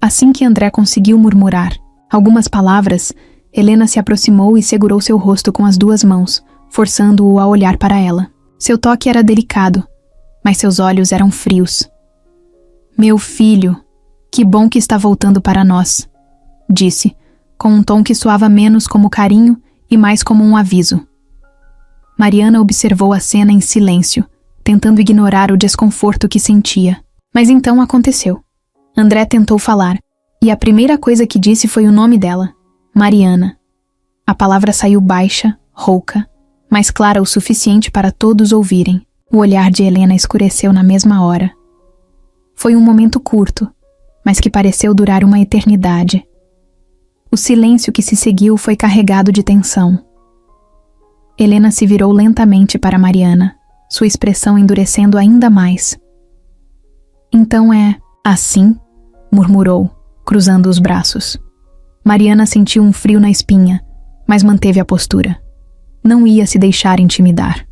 Assim que André conseguiu murmurar algumas palavras, Helena se aproximou e segurou seu rosto com as duas mãos, forçando-o a olhar para ela. Seu toque era delicado, mas seus olhos eram frios. "Meu filho, que bom que está voltando para nós", disse, com um tom que soava menos como carinho e mais como um aviso. Mariana observou a cena em silêncio, tentando ignorar o desconforto que sentia. Mas então aconteceu. André tentou falar, e a primeira coisa que disse foi o nome dela, Mariana. A palavra saiu baixa, rouca, mas clara o suficiente para todos ouvirem. O olhar de Helena escureceu na mesma hora. Foi um momento curto, mas que pareceu durar uma eternidade. O silêncio que se seguiu foi carregado de tensão. Helena se virou lentamente para Mariana, sua expressão endurecendo ainda mais. "Então é assim?", murmurou, cruzando os braços. Mariana sentiu um frio na espinha, mas manteve a postura. Não ia se deixar intimidar.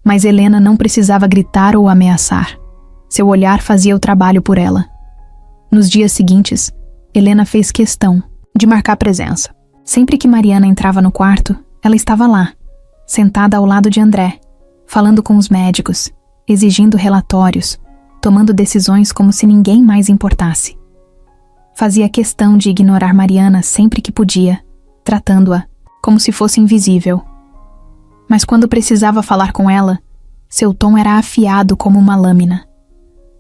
Mas Helena não precisava gritar ou ameaçar. Seu olhar fazia o trabalho por ela. Nos dias seguintes, Helena fez questão de marcar presença. Sempre que Mariana entrava no quarto, ela estava lá, sentada ao lado de André, falando com os médicos, exigindo relatórios, tomando decisões como se ninguém mais importasse. Fazia questão de ignorar Mariana sempre que podia, tratando-a como se fosse invisível. Mas quando precisava falar com ela, seu tom era afiado como uma lâmina.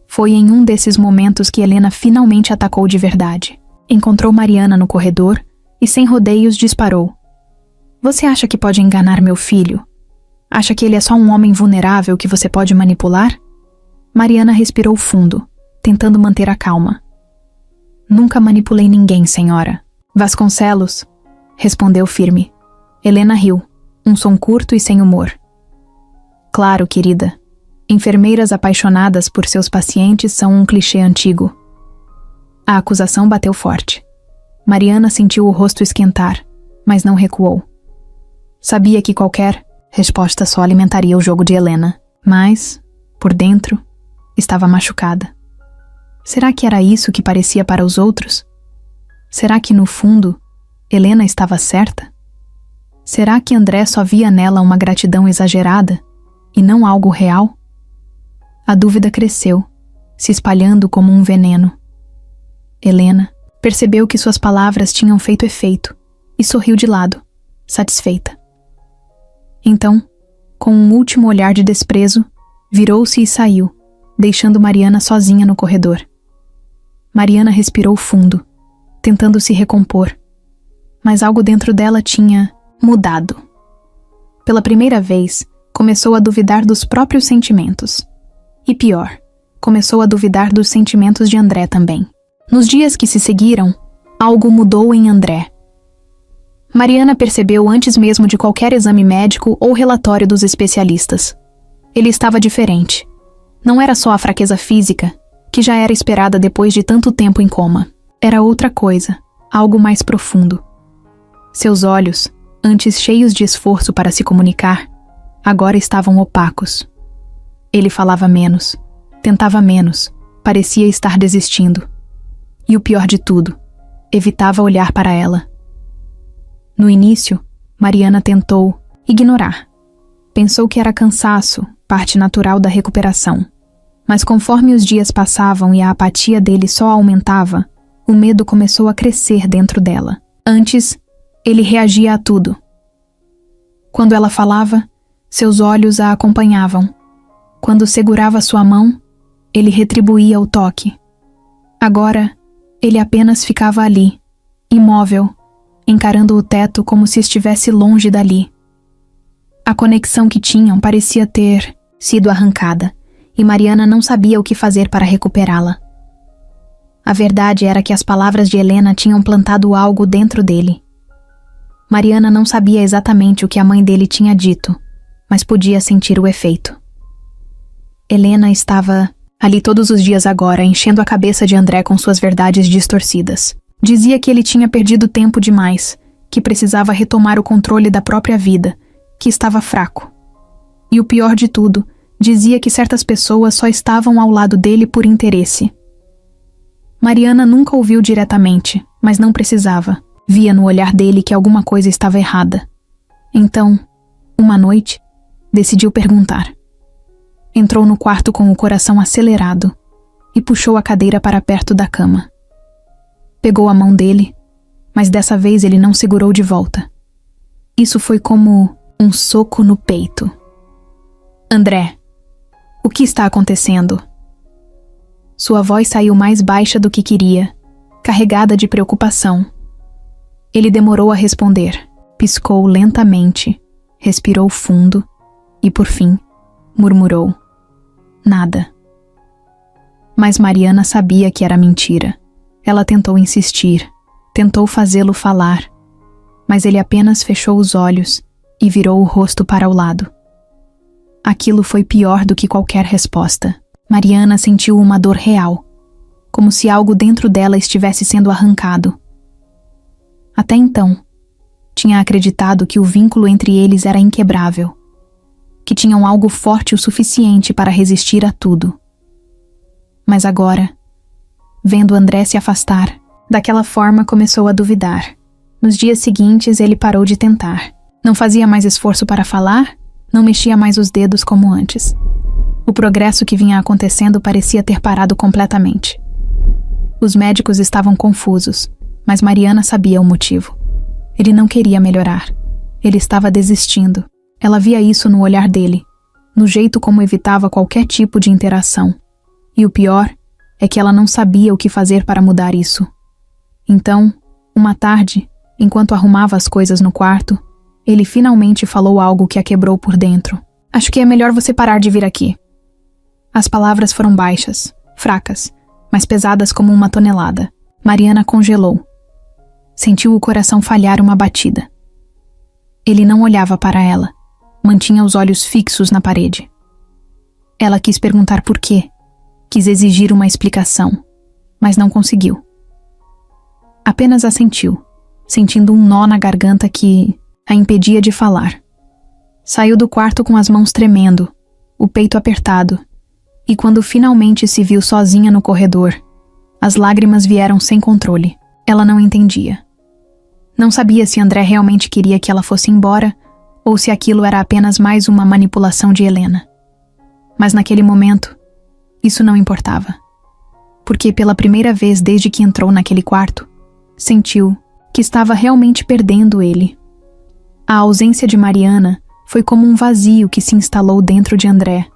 Foi em um desses momentos que Helena finalmente atacou de verdade. Encontrou Mariana no corredor e, sem rodeios, disparou. Você acha que pode enganar meu filho? Acha que ele é só um homem vulnerável que você pode manipular? Mariana respirou fundo, tentando manter a calma. Nunca manipulei ninguém, senhora. Vasconcelos, respondeu firme. Helena riu, um som curto e sem humor. Claro, querida. Enfermeiras apaixonadas por seus pacientes são um clichê antigo. A acusação bateu forte. Mariana sentiu o rosto esquentar, mas não recuou. Sabia que qualquer resposta só alimentaria o jogo de Helena, mas, por dentro, estava machucada. Será que era isso que parecia para os outros? Será que, no fundo, Helena estava certa? Será que André só via nela uma gratidão exagerada e não algo real? A dúvida cresceu, se espalhando como um veneno. Helena percebeu que suas palavras tinham feito efeito e sorriu de lado, satisfeita. Então, com um último olhar de desprezo, virou-se e saiu, deixando Mariana sozinha no corredor. Mariana respirou fundo, tentando se recompor, mas algo dentro dela tinha mudado. Pela primeira vez, começou a duvidar dos próprios sentimentos. E pior, começou a duvidar dos sentimentos de André também. Nos dias que se seguiram, algo mudou em André. Mariana percebeu antes mesmo de qualquer exame médico ou relatório dos especialistas. Ele estava diferente. Não era só a fraqueza física, que já era esperada depois de tanto tempo em coma. Era outra coisa, algo mais profundo. Seus olhos, antes cheios de esforço para se comunicar, agora estavam opacos. Ele falava menos, tentava menos, parecia estar desistindo. E o pior de tudo, evitava olhar para ela. No início, Mariana tentou ignorar. Pensou que era cansaço, parte natural da recuperação. Mas conforme os dias passavam e a apatia dele só aumentava, o medo começou a crescer dentro dela. Antes, ele reagia a tudo. Quando ela falava, seus olhos a acompanhavam. Quando segurava sua mão, ele retribuía o toque. Agora, ele apenas ficava ali, imóvel, encarando o teto como se estivesse longe dali. A conexão que tinham parecia ter sido arrancada, e Mariana não sabia o que fazer para recuperá-la. A verdade era que as palavras de Helena tinham plantado algo dentro dele. Mariana não sabia exatamente o que a mãe dele tinha dito, mas podia sentir o efeito. Helena estava ali todos os dias agora, enchendo a cabeça de André com suas verdades distorcidas. Dizia que ele tinha perdido tempo demais, que precisava retomar o controle da própria vida, que estava fraco. E o pior de tudo, dizia que certas pessoas só estavam ao lado dele por interesse. Mariana nunca ouviu diretamente, mas não precisava. Via no olhar dele que alguma coisa estava errada. Então, uma noite, decidiu perguntar. Entrou no quarto com o coração acelerado e puxou a cadeira para perto da cama. Pegou a mão dele, mas dessa vez ele não segurou de volta. Isso foi como um soco no peito. André, o que está acontecendo? Sua voz saiu mais baixa do que queria, carregada de preocupação. Ele demorou a responder, piscou lentamente, respirou fundo e, por fim, murmurou: nada. Mas Mariana sabia que era mentira. Ela tentou insistir, tentou fazê-lo falar, mas ele apenas fechou os olhos e virou o rosto para o lado. Aquilo foi pior do que qualquer resposta. Mariana sentiu uma dor real, como se algo dentro dela estivesse sendo arrancado. Até então, tinha acreditado que o vínculo entre eles era inquebrável, que tinham algo forte o suficiente para resistir a tudo. Mas agora, vendo André se afastar, daquela forma começou a duvidar. Nos dias seguintes ele parou de tentar. Não fazia mais esforço para falar, não mexia mais os dedos como antes. O progresso que vinha acontecendo parecia ter parado completamente. Os médicos estavam confusos, mas Mariana sabia o motivo. Ele não queria melhorar. Ele estava desistindo. Ela via isso no olhar dele, no jeito como evitava qualquer tipo de interação. E o pior é que ela não sabia o que fazer para mudar isso. Então, uma tarde, enquanto arrumava as coisas no quarto, ele finalmente falou algo que a quebrou por dentro. Acho que é melhor você parar de vir aqui. As palavras foram baixas, fracas, mas pesadas como uma tonelada. Mariana congelou. Sentiu o coração falhar uma batida. Ele não olhava para ela. Mantinha os olhos fixos na parede. Ela quis perguntar por quê. Quis exigir uma explicação, mas não conseguiu. Apenas assentiu, sentindo um nó na garganta que a impedia de falar. Saiu do quarto com as mãos tremendo, o peito apertado, e quando finalmente se viu sozinha no corredor, as lágrimas vieram sem controle. Ela não entendia. Não sabia se André realmente queria que ela fosse embora ou se aquilo era apenas mais uma manipulação de Helena. Mas naquele momento, isso não importava. Porque pela primeira vez desde que entrou naquele quarto, sentiu que estava realmente perdendo ele. A ausência de Mariana foi como um vazio que se instalou dentro de André.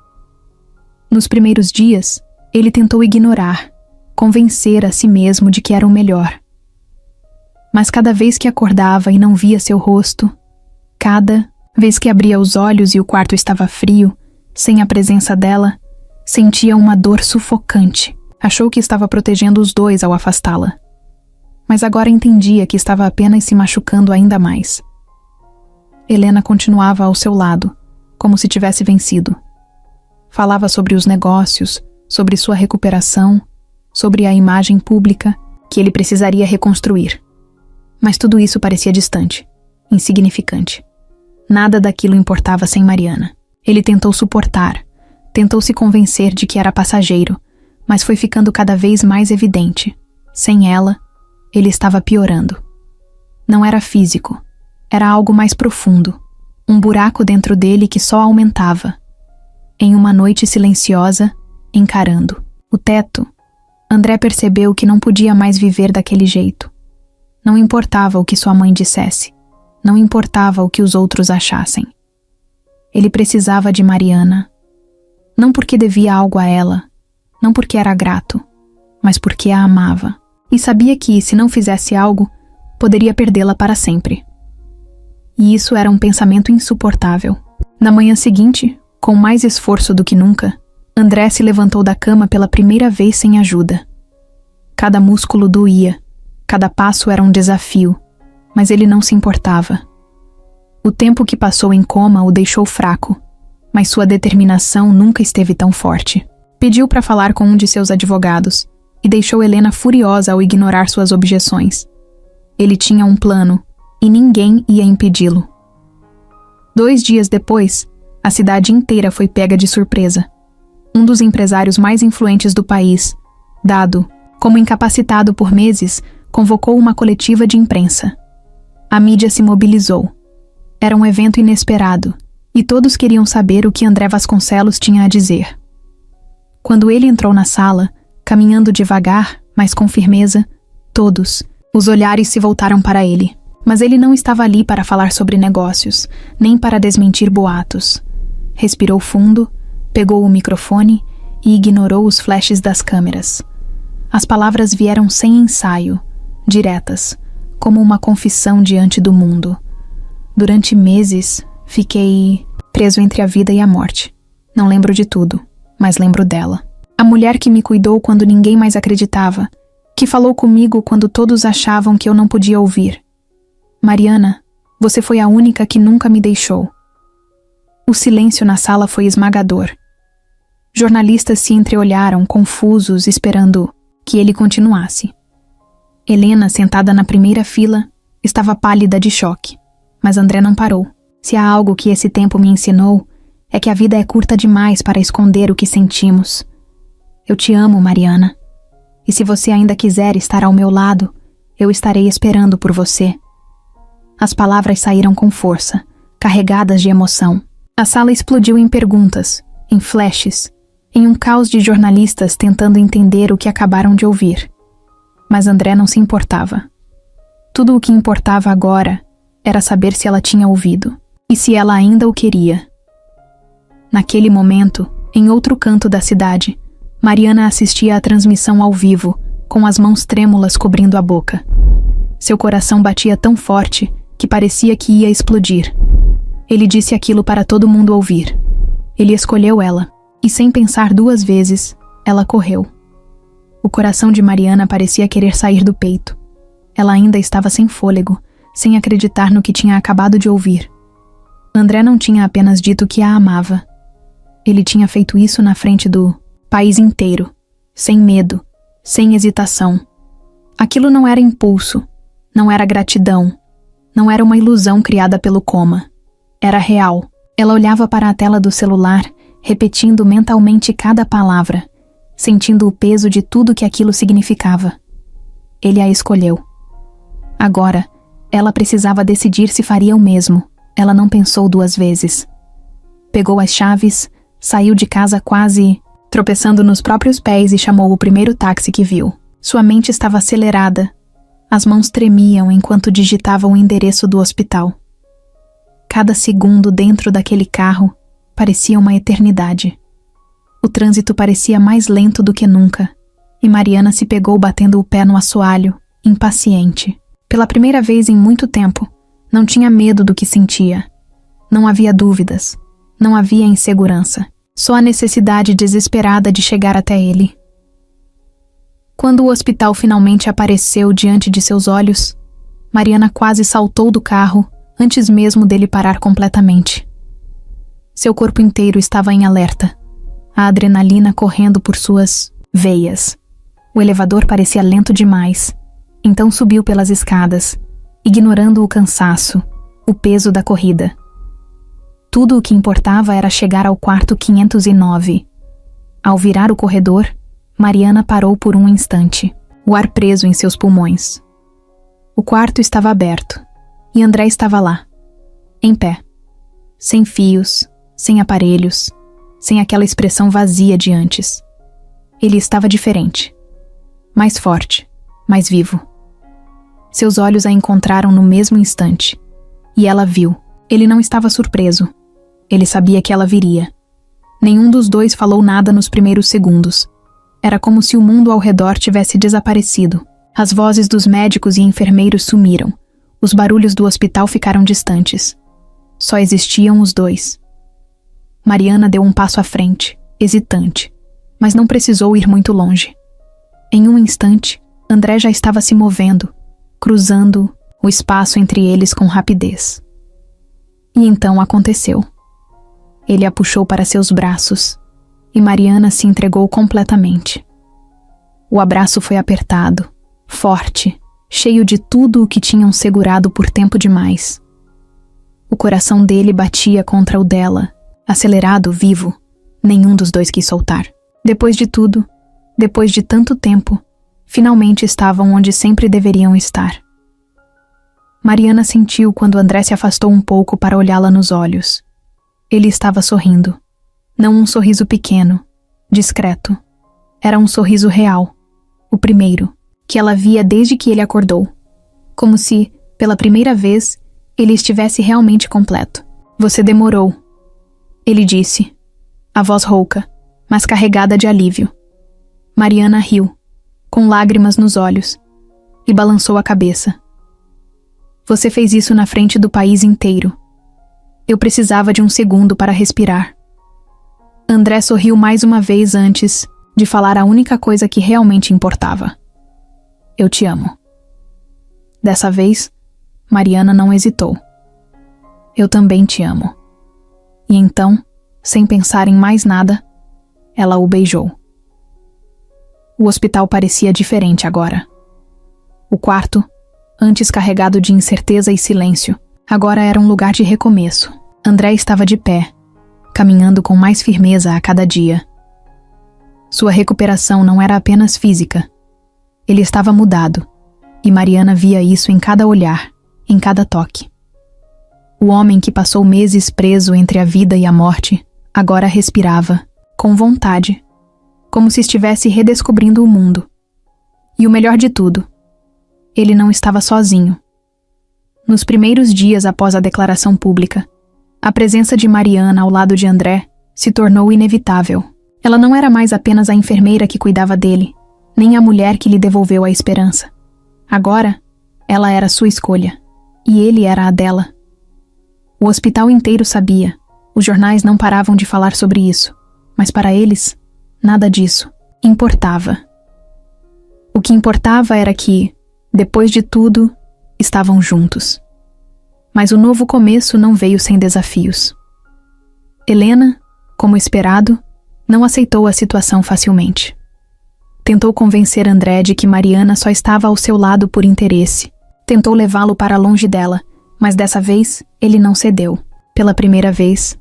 Nos primeiros dias, ele tentou ignorar, convencer a si mesmo de que era o melhor. Mas cada vez que acordava e não via seu rosto, cada vez que abria os olhos e o quarto estava frio, sem a presença dela, sentia uma dor sufocante. Achou que estava protegendo os dois ao afastá-la. Mas agora entendia que estava apenas se machucando ainda mais. Helena continuava ao seu lado, como se tivesse vencido. Falava sobre os negócios, sobre sua recuperação, sobre a imagem pública que ele precisaria reconstruir. Mas tudo isso parecia distante, insignificante. Nada daquilo importava sem Mariana. Ele tentou suportar, tentou se convencer de que era passageiro, mas foi ficando cada vez mais evidente. Sem ela, ele estava piorando. Não era físico, era algo mais profundo, um buraco dentro dele que só aumentava. Em uma noite silenciosa, encarando o teto, André percebeu que não podia mais viver daquele jeito. Não importava o que sua mãe dissesse, não importava o que os outros achassem. Ele precisava de Mariana, não porque devia algo a ela, não porque era grato, mas porque a amava. E sabia que, se não fizesse algo, poderia perdê-la para sempre. E isso era um pensamento insuportável. Na manhã seguinte, com mais esforço do que nunca, André se levantou da cama pela primeira vez sem ajuda. Cada músculo doía, cada passo era um desafio, mas ele não se importava. O tempo que passou em coma o deixou fraco, mas sua determinação nunca esteve tão forte. Pediu para falar com um de seus advogados e deixou Helena furiosa ao ignorar suas objeções. Ele tinha um plano e ninguém ia impedi-lo. 2 dias depois, a cidade inteira foi pega de surpresa. Um dos empresários mais influentes do país, dado como incapacitado por meses, convocou uma coletiva de imprensa. A mídia se mobilizou. Era um evento inesperado, e todos queriam saber o que André Vasconcelos tinha a dizer. Quando ele entrou na sala, caminhando devagar, mas com firmeza, todos, os olhares se voltaram para ele. Mas ele não estava ali para falar sobre negócios, nem para desmentir boatos. Respirou fundo, pegou o microfone e ignorou os flashes das câmeras. As palavras vieram sem ensaio, diretas, como uma confissão diante do mundo. Durante meses, fiquei preso entre a vida e a morte. Não lembro de tudo, mas lembro dela. A mulher que me cuidou quando ninguém mais acreditava, que falou comigo quando todos achavam que eu não podia ouvir. Mariana, você foi a única que nunca me deixou. O silêncio na sala foi esmagador. Jornalistas se entreolharam, confusos, esperando que ele continuasse. Helena, sentada na primeira fila, estava pálida de choque. Mas André não parou. Se há algo que esse tempo me ensinou, é que a vida é curta demais para esconder o que sentimos. Eu te amo, Mariana. E se você ainda quiser estar ao meu lado, eu estarei esperando por você. As palavras saíram com força, carregadas de emoção. A sala explodiu em perguntas, em flashes, em um caos de jornalistas tentando entender o que acabaram de ouvir. Mas André não se importava. Tudo o que importava agora era saber se ela tinha ouvido e se ela ainda o queria. Naquele momento, em outro canto da cidade, Mariana assistia à transmissão ao vivo, com as mãos trêmulas cobrindo a boca. Seu coração batia tão forte que parecia que ia explodir. Ele disse aquilo para todo mundo ouvir. Ele escolheu ela, e sem pensar duas vezes, ela correu. O coração de Mariana parecia querer sair do peito. Ela ainda estava sem fôlego, sem acreditar no que tinha acabado de ouvir. André não tinha apenas dito que a amava. Ele tinha feito isso na frente do país inteiro, sem medo, sem hesitação. Aquilo não era impulso, não era gratidão, não era uma ilusão criada pelo coma. Era real. Ela olhava para a tela do celular, repetindo mentalmente cada palavra, sentindo o peso de tudo que aquilo significava. Ele a escolheu. Agora, ela precisava decidir se faria o mesmo. Ela não pensou duas vezes. Pegou as chaves, saiu de casa quase tropeçando nos próprios pés e chamou o primeiro táxi que viu. Sua mente estava acelerada. As mãos tremiam enquanto digitava o endereço do hospital. Cada segundo dentro daquele carro parecia uma eternidade. O trânsito parecia mais lento do que nunca, e Mariana se pegou batendo o pé no assoalho, impaciente. Pela primeira vez em muito tempo, não tinha medo do que sentia. Não havia dúvidas, não havia insegurança, só a necessidade desesperada de chegar até ele. Quando o hospital finalmente apareceu diante de seus olhos, Mariana quase saltou do carro antes mesmo dele parar completamente. Seu corpo inteiro estava em alerta, a adrenalina correndo por suas veias. O elevador parecia lento demais, então subiu pelas escadas, ignorando o cansaço, o peso da corrida. Tudo o que importava era chegar ao quarto 509. Ao virar o corredor, Mariana parou por um instante, o ar preso em seus pulmões. O quarto estava aberto, e André estava lá, em pé, sem fios, sem aparelhos, sem aquela expressão vazia de antes. Ele estava diferente, mais forte, mais vivo. Seus olhos a encontraram no mesmo instante, e ela viu. Ele não estava surpreso. Ele sabia que ela viria. Nenhum dos dois falou nada nos primeiros segundos. Era como se o mundo ao redor tivesse desaparecido. As vozes dos médicos e enfermeiros sumiram. Os barulhos do hospital ficaram distantes. Só existiam os dois. Mariana deu um passo à frente, hesitante, mas não precisou ir muito longe. Em um instante, André já estava se movendo, cruzando o espaço entre eles com rapidez. E então aconteceu. Ele a puxou para seus braços, e Mariana se entregou completamente. O abraço foi apertado, forte, cheio de tudo o que tinham segurado por tempo demais. O coração dele batia contra o dela, acelerado, vivo. Nenhum dos dois quis soltar. Depois de tudo, depois de tanto tempo, finalmente estavam onde sempre deveriam estar. Mariana sentiu quando André se afastou um pouco para olhá-la nos olhos. Ele estava sorrindo. Não um sorriso pequeno, discreto. Era um sorriso real. O primeiro, que ela via desde que ele acordou. Como se, pela primeira vez, ele estivesse realmente completo. Você demorou, ele disse, a voz rouca, mas carregada de alívio. Mariana riu, com lágrimas nos olhos, e balançou a cabeça. Você fez isso na frente do país inteiro. Eu precisava de um segundo para respirar. André sorriu mais uma vez antes de falar a única coisa que realmente importava. Eu te amo. Dessa vez, Mariana não hesitou. Eu também te amo. E então, sem pensar em mais nada, ela o beijou. O hospital parecia diferente agora. O quarto, antes carregado de incerteza e silêncio, agora era um lugar de recomeço. André estava de pé, caminhando com mais firmeza a cada dia. Sua recuperação não era apenas física. Ele estava mudado, e Mariana via isso em cada olhar, em cada toque. O homem que passou meses preso entre a vida e a morte, agora respirava, com vontade, como se estivesse redescobrindo o mundo. E o melhor de tudo, ele não estava sozinho. Nos primeiros dias após a declaração pública, a presença de Mariana ao lado de André se tornou inevitável. Ela não era mais apenas a enfermeira que cuidava dele, nem a mulher que lhe devolveu a esperança. Agora, ela era sua escolha, e ele era a dela. O hospital inteiro sabia, os jornais não paravam de falar sobre isso, mas para eles, nada disso importava. O que importava era que, depois de tudo, estavam juntos. Mas o novo começo não veio sem desafios. Helena, como esperado, não aceitou a situação facilmente. Tentou convencer André de que Mariana só estava ao seu lado por interesse. Tentou levá-lo para longe dela, mas dessa vez ele não cedeu. Pela primeira vez,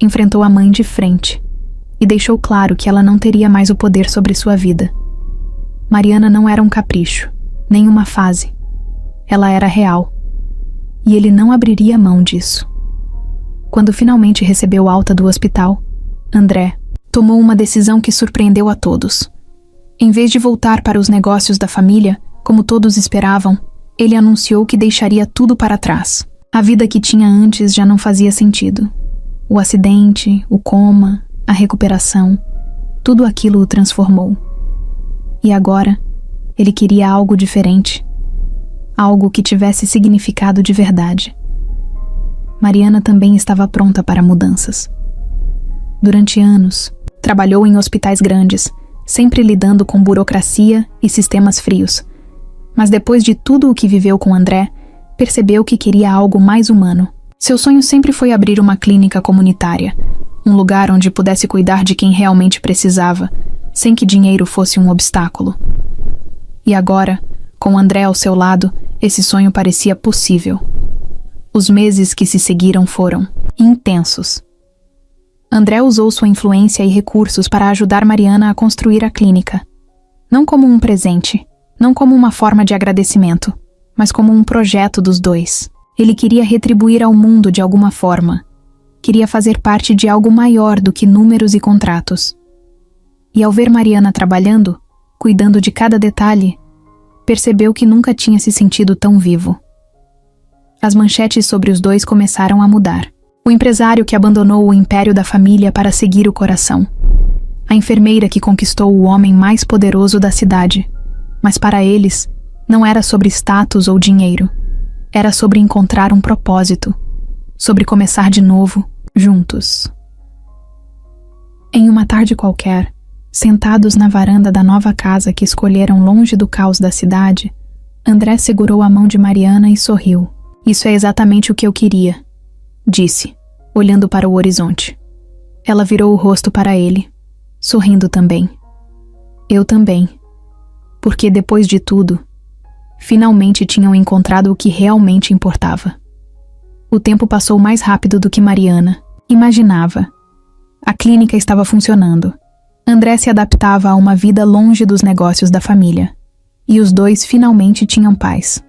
enfrentou a mãe de frente e deixou claro que ela não teria mais o poder sobre sua vida. Mariana não era um capricho, nem uma fase. Ela era real. E ele não abriria mão disso. Quando finalmente recebeu alta do hospital, André tomou uma decisão que surpreendeu a todos. Em vez de voltar para os negócios da família, como todos esperavam, ele anunciou que deixaria tudo para trás. A vida que tinha antes já não fazia sentido. O acidente, o coma, a recuperação, tudo aquilo o transformou. E agora, ele queria algo diferente. Algo que tivesse significado de verdade. Mariana também estava pronta para mudanças. Durante anos, trabalhou em hospitais grandes, sempre lidando com burocracia e sistemas frios. Mas depois de tudo o que viveu com André, percebeu que queria algo mais humano. Seu sonho sempre foi abrir uma clínica comunitária, um lugar onde pudesse cuidar de quem realmente precisava, sem que dinheiro fosse um obstáculo. E agora, com André ao seu lado, esse sonho parecia possível. Os meses que se seguiram foram intensos. André usou sua influência e recursos para ajudar Mariana a construir a clínica. Não como um presente, não como uma forma de agradecimento, mas como um projeto dos dois. Ele queria retribuir ao mundo de alguma forma. Queria fazer parte de algo maior do que números e contratos. E ao ver Mariana trabalhando, cuidando de cada detalhe, percebeu que nunca tinha se sentido tão vivo. As manchetes sobre os dois começaram a mudar. O empresário que abandonou o império da família para seguir o coração. A enfermeira que conquistou o homem mais poderoso da cidade. Mas para eles, não era sobre status ou dinheiro. Era sobre encontrar um propósito. Sobre começar de novo, juntos. Em uma tarde qualquer, sentados na varanda da nova casa que escolheram longe do caos da cidade, André segurou a mão de Mariana e sorriu. "Isso é exatamente o que eu queria", disse, olhando para o horizonte. Ela virou o rosto para ele, sorrindo também. "Eu também. Porque depois de tudo, finalmente tinham encontrado o que realmente importava." O tempo passou mais rápido do que Mariana imaginava. A clínica estava funcionando. André se adaptava a uma vida longe dos negócios da família. E os dois finalmente tinham paz.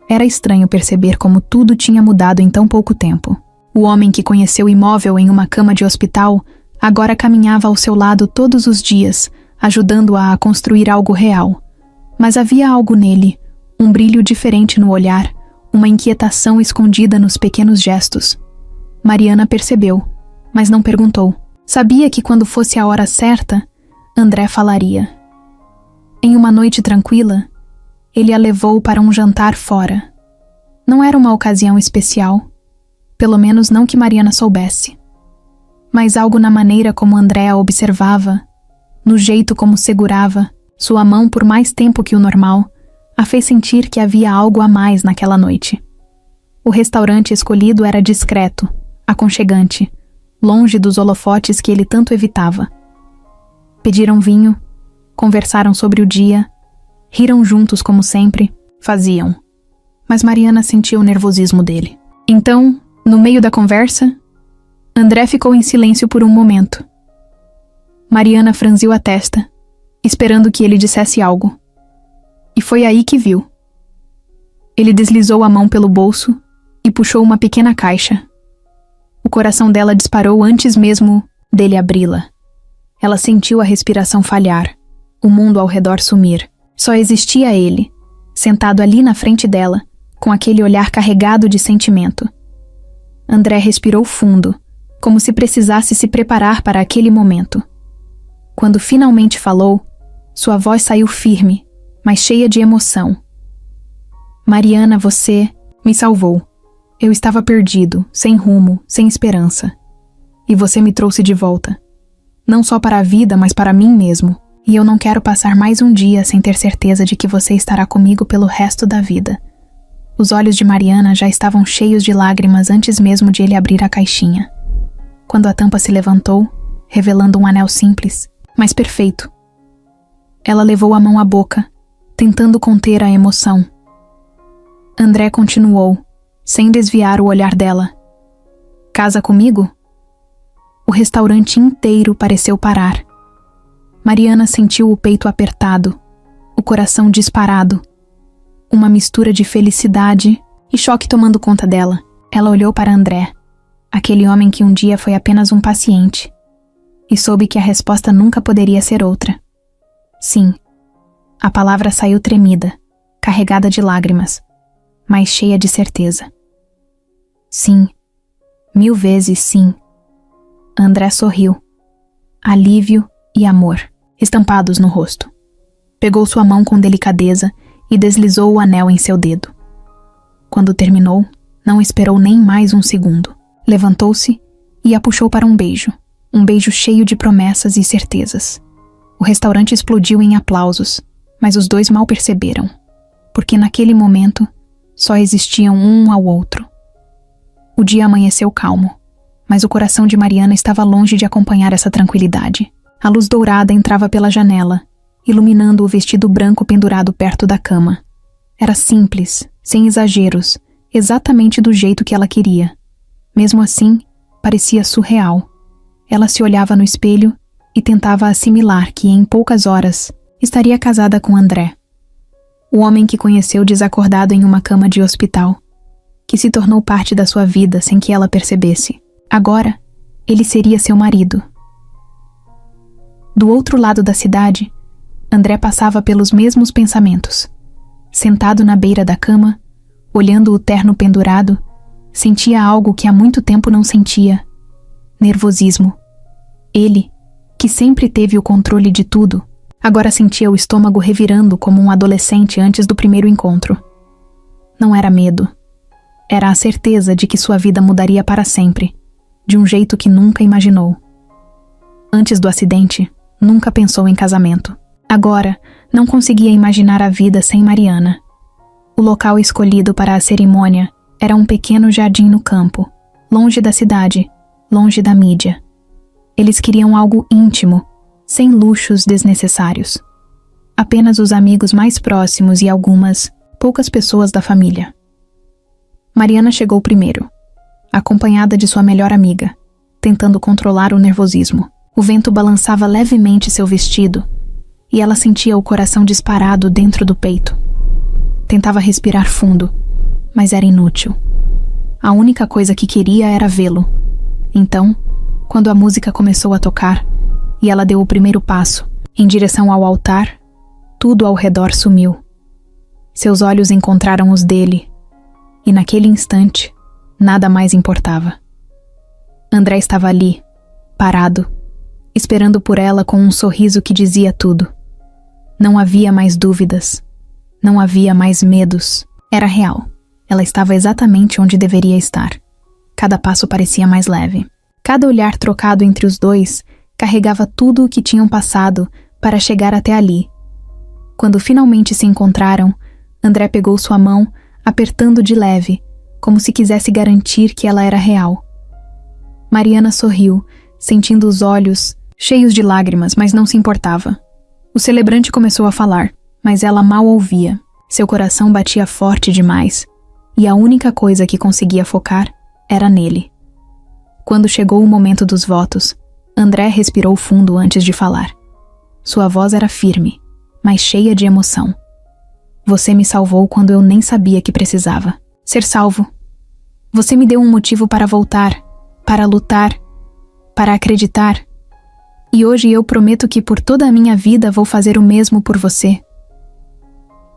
Era estranho perceber como tudo tinha mudado em tão pouco tempo. O homem que conheceu imóvel em uma cama de hospital agora caminhava ao seu lado todos os dias, ajudando-a a construir algo real. Mas havia algo nele, um brilho diferente no olhar, uma inquietação escondida nos pequenos gestos. Mariana percebeu, mas não perguntou. Sabia que quando fosse a hora certa, André falaria. Em uma noite tranquila, ele a levou para um jantar fora. Não era uma ocasião especial, pelo menos não que Mariana soubesse. Mas algo na maneira como André a observava, no jeito como segurava sua mão por mais tempo que o normal, a fez sentir que havia algo a mais naquela noite. O restaurante escolhido era discreto, aconchegante, longe dos holofotes que ele tanto evitava. Pediram vinho, conversaram sobre o dia, riram juntos como sempre, faziam. Mas Mariana sentia o nervosismo dele. Então, no meio da conversa, André ficou em silêncio por um momento. Mariana franziu a testa, esperando que ele dissesse algo. E foi aí que viu. Ele deslizou a mão pelo bolso e puxou uma pequena caixa. O coração dela disparou antes mesmo dele abri-la. Ela sentiu a respiração falhar, o mundo ao redor sumir. Só existia ele, sentado ali na frente dela, com aquele olhar carregado de sentimento. André respirou fundo, como se precisasse se preparar para aquele momento. Quando finalmente falou, sua voz saiu firme, mas cheia de emoção. Mariana, você me salvou. Eu estava perdido, sem rumo, sem esperança. E você me trouxe de volta. Não só para a vida, mas para mim mesmo. E eu não quero passar mais um dia sem ter certeza de que você estará comigo pelo resto da vida. Os olhos de Mariana já estavam cheios de lágrimas antes mesmo de ele abrir a caixinha. Quando a tampa se levantou, revelando um anel simples, mas perfeito. Ela levou a mão à boca, tentando conter a emoção. André continuou, sem desviar o olhar dela. Casa comigo? O restaurante inteiro pareceu parar. Mariana sentiu o peito apertado, o coração disparado. Uma mistura de felicidade e choque tomando conta dela. Ela olhou para André, aquele homem que um dia foi apenas um paciente, e soube que a resposta nunca poderia ser outra. Sim. A palavra saiu tremida, carregada de lágrimas, mas cheia de certeza. Sim. 1000 vezes sim. André sorriu. Alívio e amor, estampados no rosto. Pegou sua mão com delicadeza e deslizou o anel em seu dedo. Quando terminou, não esperou nem mais um segundo. Levantou-se e a puxou para um beijo cheio de promessas e certezas. O restaurante explodiu em aplausos, mas os dois mal perceberam, porque naquele momento só existiam um ao outro. O dia amanheceu calmo, mas o coração de Mariana estava longe de acompanhar essa tranquilidade. A luz dourada entrava pela janela, iluminando o vestido branco pendurado perto da cama. Era simples, sem exageros, exatamente do jeito que ela queria. Mesmo assim, parecia surreal. Ela se olhava no espelho e tentava assimilar que, em poucas horas, estaria casada com André. O homem que conheceu desacordado em uma cama de hospital, que se tornou parte da sua vida sem que ela percebesse. Agora, ele seria seu marido. Do outro lado da cidade, André passava pelos mesmos pensamentos. Sentado na beira da cama, olhando o terno pendurado, sentia algo que há muito tempo não sentia. Nervosismo. Ele, que sempre teve o controle de tudo, agora sentia o estômago revirando como um adolescente antes do primeiro encontro. Não era medo. Era a certeza de que sua vida mudaria para sempre, de um jeito que nunca imaginou. Antes do acidente, nunca pensou em casamento. Agora, não conseguia imaginar a vida sem Mariana. O local escolhido para a cerimônia era um pequeno jardim no campo, longe da cidade, longe da mídia. Eles queriam algo íntimo, sem luxos desnecessários. Apenas os amigos mais próximos e algumas, poucas pessoas da família. Mariana chegou primeiro, acompanhada de sua melhor amiga, tentando controlar o nervosismo. O vento balançava levemente seu vestido e ela sentia o coração disparado dentro do peito. Tentava respirar fundo, mas era inútil. A única coisa que queria era vê-lo. Então, quando a música começou a tocar e ela deu o primeiro passo em direção ao altar, tudo ao redor sumiu. Seus olhos encontraram os dele e naquele instante, nada mais importava. André estava ali, parado, esperando por ela com um sorriso que dizia tudo. Não havia mais dúvidas. Não havia mais medos. Era real. Ela estava exatamente onde deveria estar. Cada passo parecia mais leve. Cada olhar trocado entre os dois carregava tudo o que tinham passado para chegar até ali. Quando finalmente se encontraram, André pegou sua mão, apertando de leve, como se quisesse garantir que ela era real. Mariana sorriu, sentindo os olhos cheios de lágrimas, mas não se importava. O celebrante começou a falar, mas ela mal ouvia. Seu coração batia forte demais, e a única coisa que conseguia focar era nele. Quando chegou o momento dos votos, André respirou fundo antes de falar. Sua voz era firme, mas cheia de emoção. Você me salvou quando eu nem sabia que precisava. Ser salvo. Você me deu um motivo para voltar, para lutar, para acreditar. E hoje eu prometo que por toda a minha vida vou fazer o mesmo por você.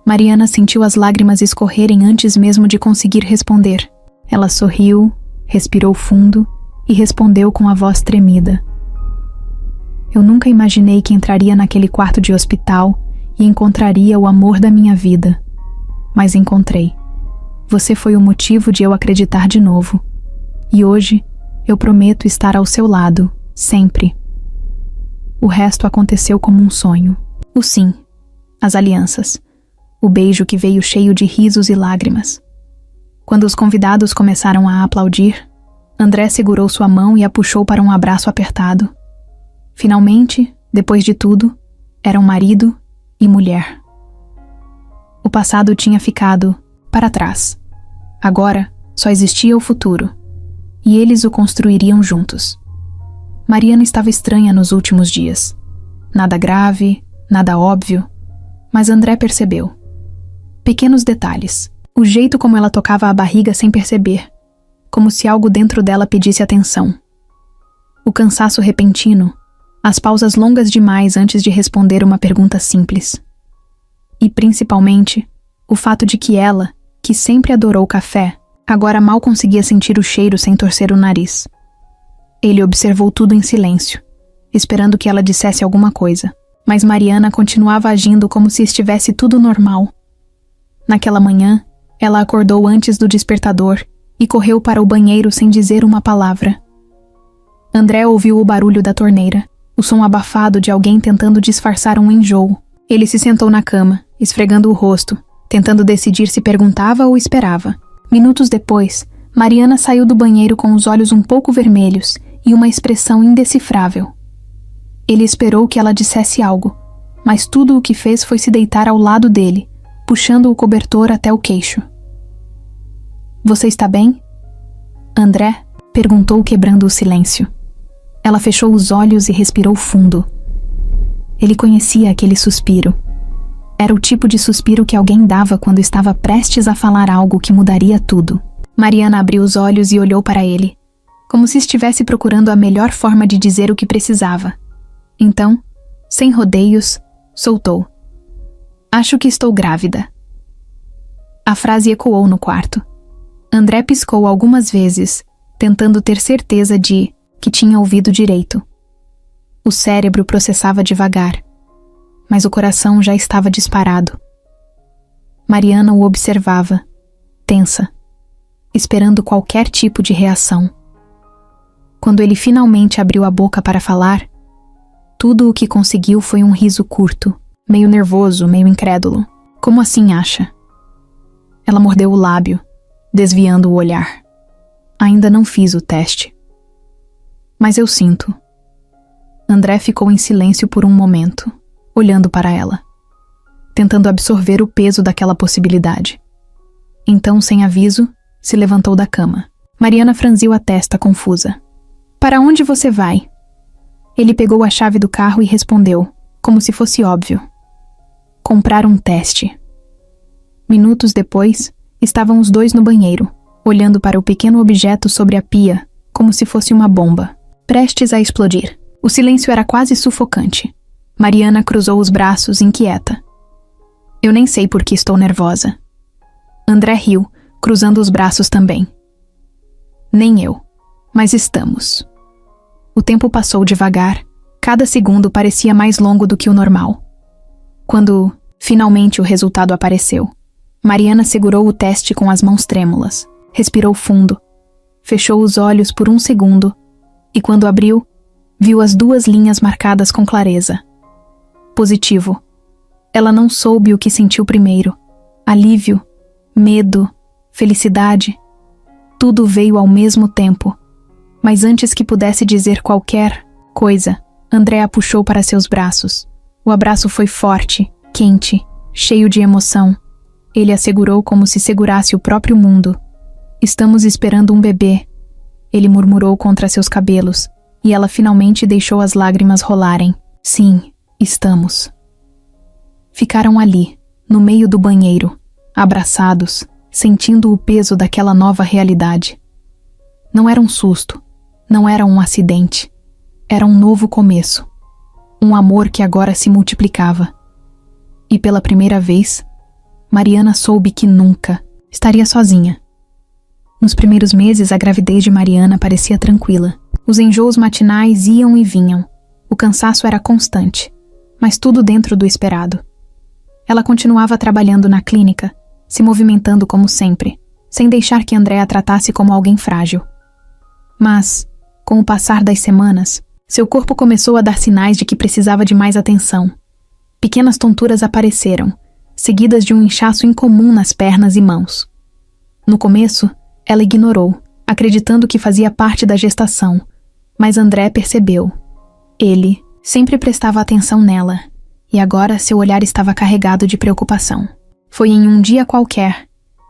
Mariana sentiu as lágrimas escorrerem antes mesmo de conseguir responder. Ela sorriu, respirou fundo e respondeu com a voz tremida. Eu nunca imaginei que entraria naquele quarto de hospital e encontraria o amor da minha vida. Mas encontrei. Você foi o motivo de eu acreditar de novo. E hoje eu prometo estar ao seu lado, sempre. O resto aconteceu como um sonho. O sim, as alianças, o beijo que veio cheio de risos e lágrimas. Quando os convidados começaram a aplaudir, André segurou sua mão e a puxou para um abraço apertado. Finalmente, depois de tudo, eram marido e mulher. O passado tinha ficado para trás. Agora, só existia o futuro. E eles o construiriam juntos. Mariana estava estranha nos últimos dias. Nada grave, nada óbvio, mas André percebeu. Pequenos detalhes. O jeito como ela tocava a barriga sem perceber, como se algo dentro dela pedisse atenção. O cansaço repentino, as pausas longas demais antes de responder uma pergunta simples. E, principalmente, o fato de que ela, que sempre adorou café, agora mal conseguia sentir o cheiro sem torcer o nariz. Ele observou tudo em silêncio, esperando que ela dissesse alguma coisa, mas Mariana continuava agindo como se estivesse tudo normal. Naquela manhã, ela acordou antes do despertador e correu para o banheiro sem dizer uma palavra. André ouviu o barulho da torneira, o som abafado de alguém tentando disfarçar um enjoo. Ele se sentou na cama, esfregando o rosto, tentando decidir se perguntava ou esperava. Minutos depois, Mariana saiu do banheiro com os olhos um pouco vermelhos e uma expressão indecifrável. Ele esperou que ela dissesse algo, mas tudo o que fez foi se deitar ao lado dele, puxando o cobertor até o queixo. Você está bem? André perguntou, quebrando o silêncio. Ela fechou os olhos e respirou fundo. Ele conhecia aquele suspiro. Era o tipo de suspiro que alguém dava quando estava prestes a falar algo que mudaria tudo. Mariana abriu os olhos e olhou para ele, como se estivesse procurando a melhor forma de dizer o que precisava. Então, sem rodeios, soltou. Acho que estou grávida. A frase ecoou no quarto. André piscou algumas vezes, tentando ter certeza de que tinha ouvido direito. O cérebro processava devagar, mas o coração já estava disparado. Mariana o observava, tensa, esperando qualquer tipo de reação. Quando ele finalmente abriu a boca para falar, tudo o que conseguiu foi um riso curto, meio nervoso, meio incrédulo. Como assim acha? Ela mordeu o lábio, desviando o olhar. Ainda não fiz o teste. Mas eu sinto. André ficou em silêncio por um momento, olhando para ela, tentando absorver o peso daquela possibilidade. Então, sem aviso, se levantou da cama. Mariana franziu a testa, confusa. Para onde você vai? Ele pegou a chave do carro e respondeu, como se fosse óbvio. Comprar um teste. Minutos depois, estavam os dois no banheiro, olhando para o pequeno objeto sobre a pia, como se fosse uma bomba, prestes a explodir. O silêncio era quase sufocante. Mariana cruzou os braços, inquieta. Eu nem sei por que estou nervosa. André riu, cruzando os braços também. Nem eu, mas estamos. O tempo passou devagar, cada segundo parecia mais longo do que o normal. Quando, finalmente, o resultado apareceu, Mariana segurou o teste com as mãos trêmulas, respirou fundo, fechou os olhos por um segundo e, quando abriu, viu as duas linhas marcadas com clareza. Positivo. Ela não soube o que sentiu primeiro. Alívio, medo, felicidade. Tudo veio ao mesmo tempo. Mas antes que pudesse dizer qualquer coisa, André a puxou para seus braços. O abraço foi forte, quente, cheio de emoção. Ele a segurou como se segurasse o próprio mundo. Estamos esperando um bebê. Ele murmurou contra seus cabelos, e ela finalmente deixou as lágrimas rolarem. Sim, estamos. Ficaram ali, no meio do banheiro, abraçados, sentindo o peso daquela nova realidade. Não era um susto, não era um acidente. Era um novo começo, um amor que agora se multiplicava. E pela primeira vez, Mariana soube que nunca estaria sozinha. Nos primeiros meses, a gravidez de Mariana parecia tranquila. Os enjoos matinais iam e vinham. O cansaço era constante, mas tudo dentro do esperado. Ela continuava trabalhando na clínica, se movimentando como sempre, sem deixar que André a tratasse como alguém frágil. Mas, com o passar das semanas, seu corpo começou a dar sinais de que precisava de mais atenção. Pequenas tonturas apareceram, seguidas de um inchaço incomum nas pernas e mãos. No começo, ela ignorou, acreditando que fazia parte da gestação, mas André percebeu. Ele sempre prestava atenção nela, e agora seu olhar estava carregado de preocupação. Foi em um dia qualquer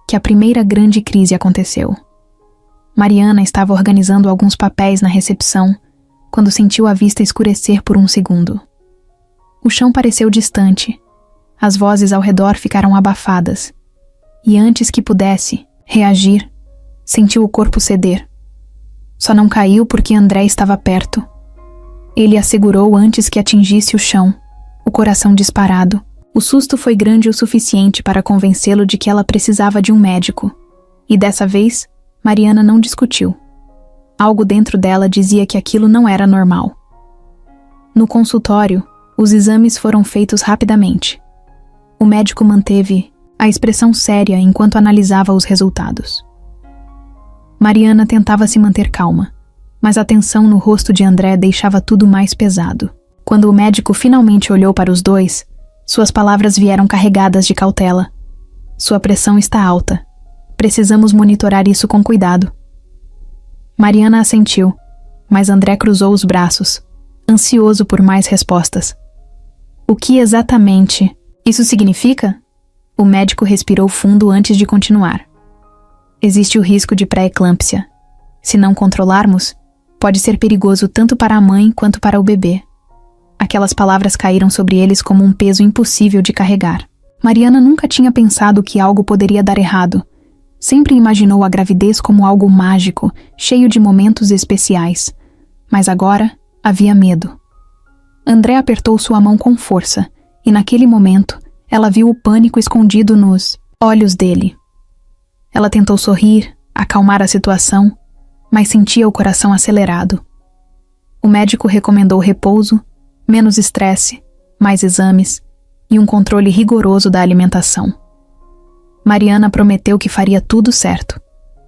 que a primeira grande crise aconteceu. Mariana estava organizando alguns papéis na recepção quando sentiu a vista escurecer por um segundo. O chão pareceu distante, as vozes ao redor ficaram abafadas, e antes que pudesse reagir, sentiu o corpo ceder. Só não caiu porque André estava perto. Ele a segurou antes que atingisse o chão, o coração disparado. O susto foi grande o suficiente para convencê-lo de que ela precisava de um médico. E dessa vez, Mariana não discutiu. Algo dentro dela dizia que aquilo não era normal. No consultório, os exames foram feitos rapidamente. O médico manteve a expressão séria enquanto analisava os resultados. Mariana tentava se manter calma, mas a tensão no rosto de André deixava tudo mais pesado. Quando o médico finalmente olhou para os dois, suas palavras vieram carregadas de cautela. Sua pressão está alta. Precisamos monitorar isso com cuidado. Mariana assentiu, mas André cruzou os braços, ansioso por mais respostas. O que exatamente isso significa? O médico respirou fundo antes de continuar. Existe o risco de pré-eclâmpsia. Se não controlarmos, pode ser perigoso tanto para a mãe quanto para o bebê. Aquelas palavras caíram sobre eles como um peso impossível de carregar. Mariana nunca tinha pensado que algo poderia dar errado. Sempre imaginou a gravidez como algo mágico, cheio de momentos especiais. Mas agora havia medo. André apertou sua mão com força, e naquele momento, ela viu o pânico escondido nos olhos dele. Ela tentou sorrir, acalmar a situação, mas sentia o coração acelerado. O médico recomendou repouso, menos estresse, mais exames e um controle rigoroso da alimentação. Mariana prometeu que faria tudo certo,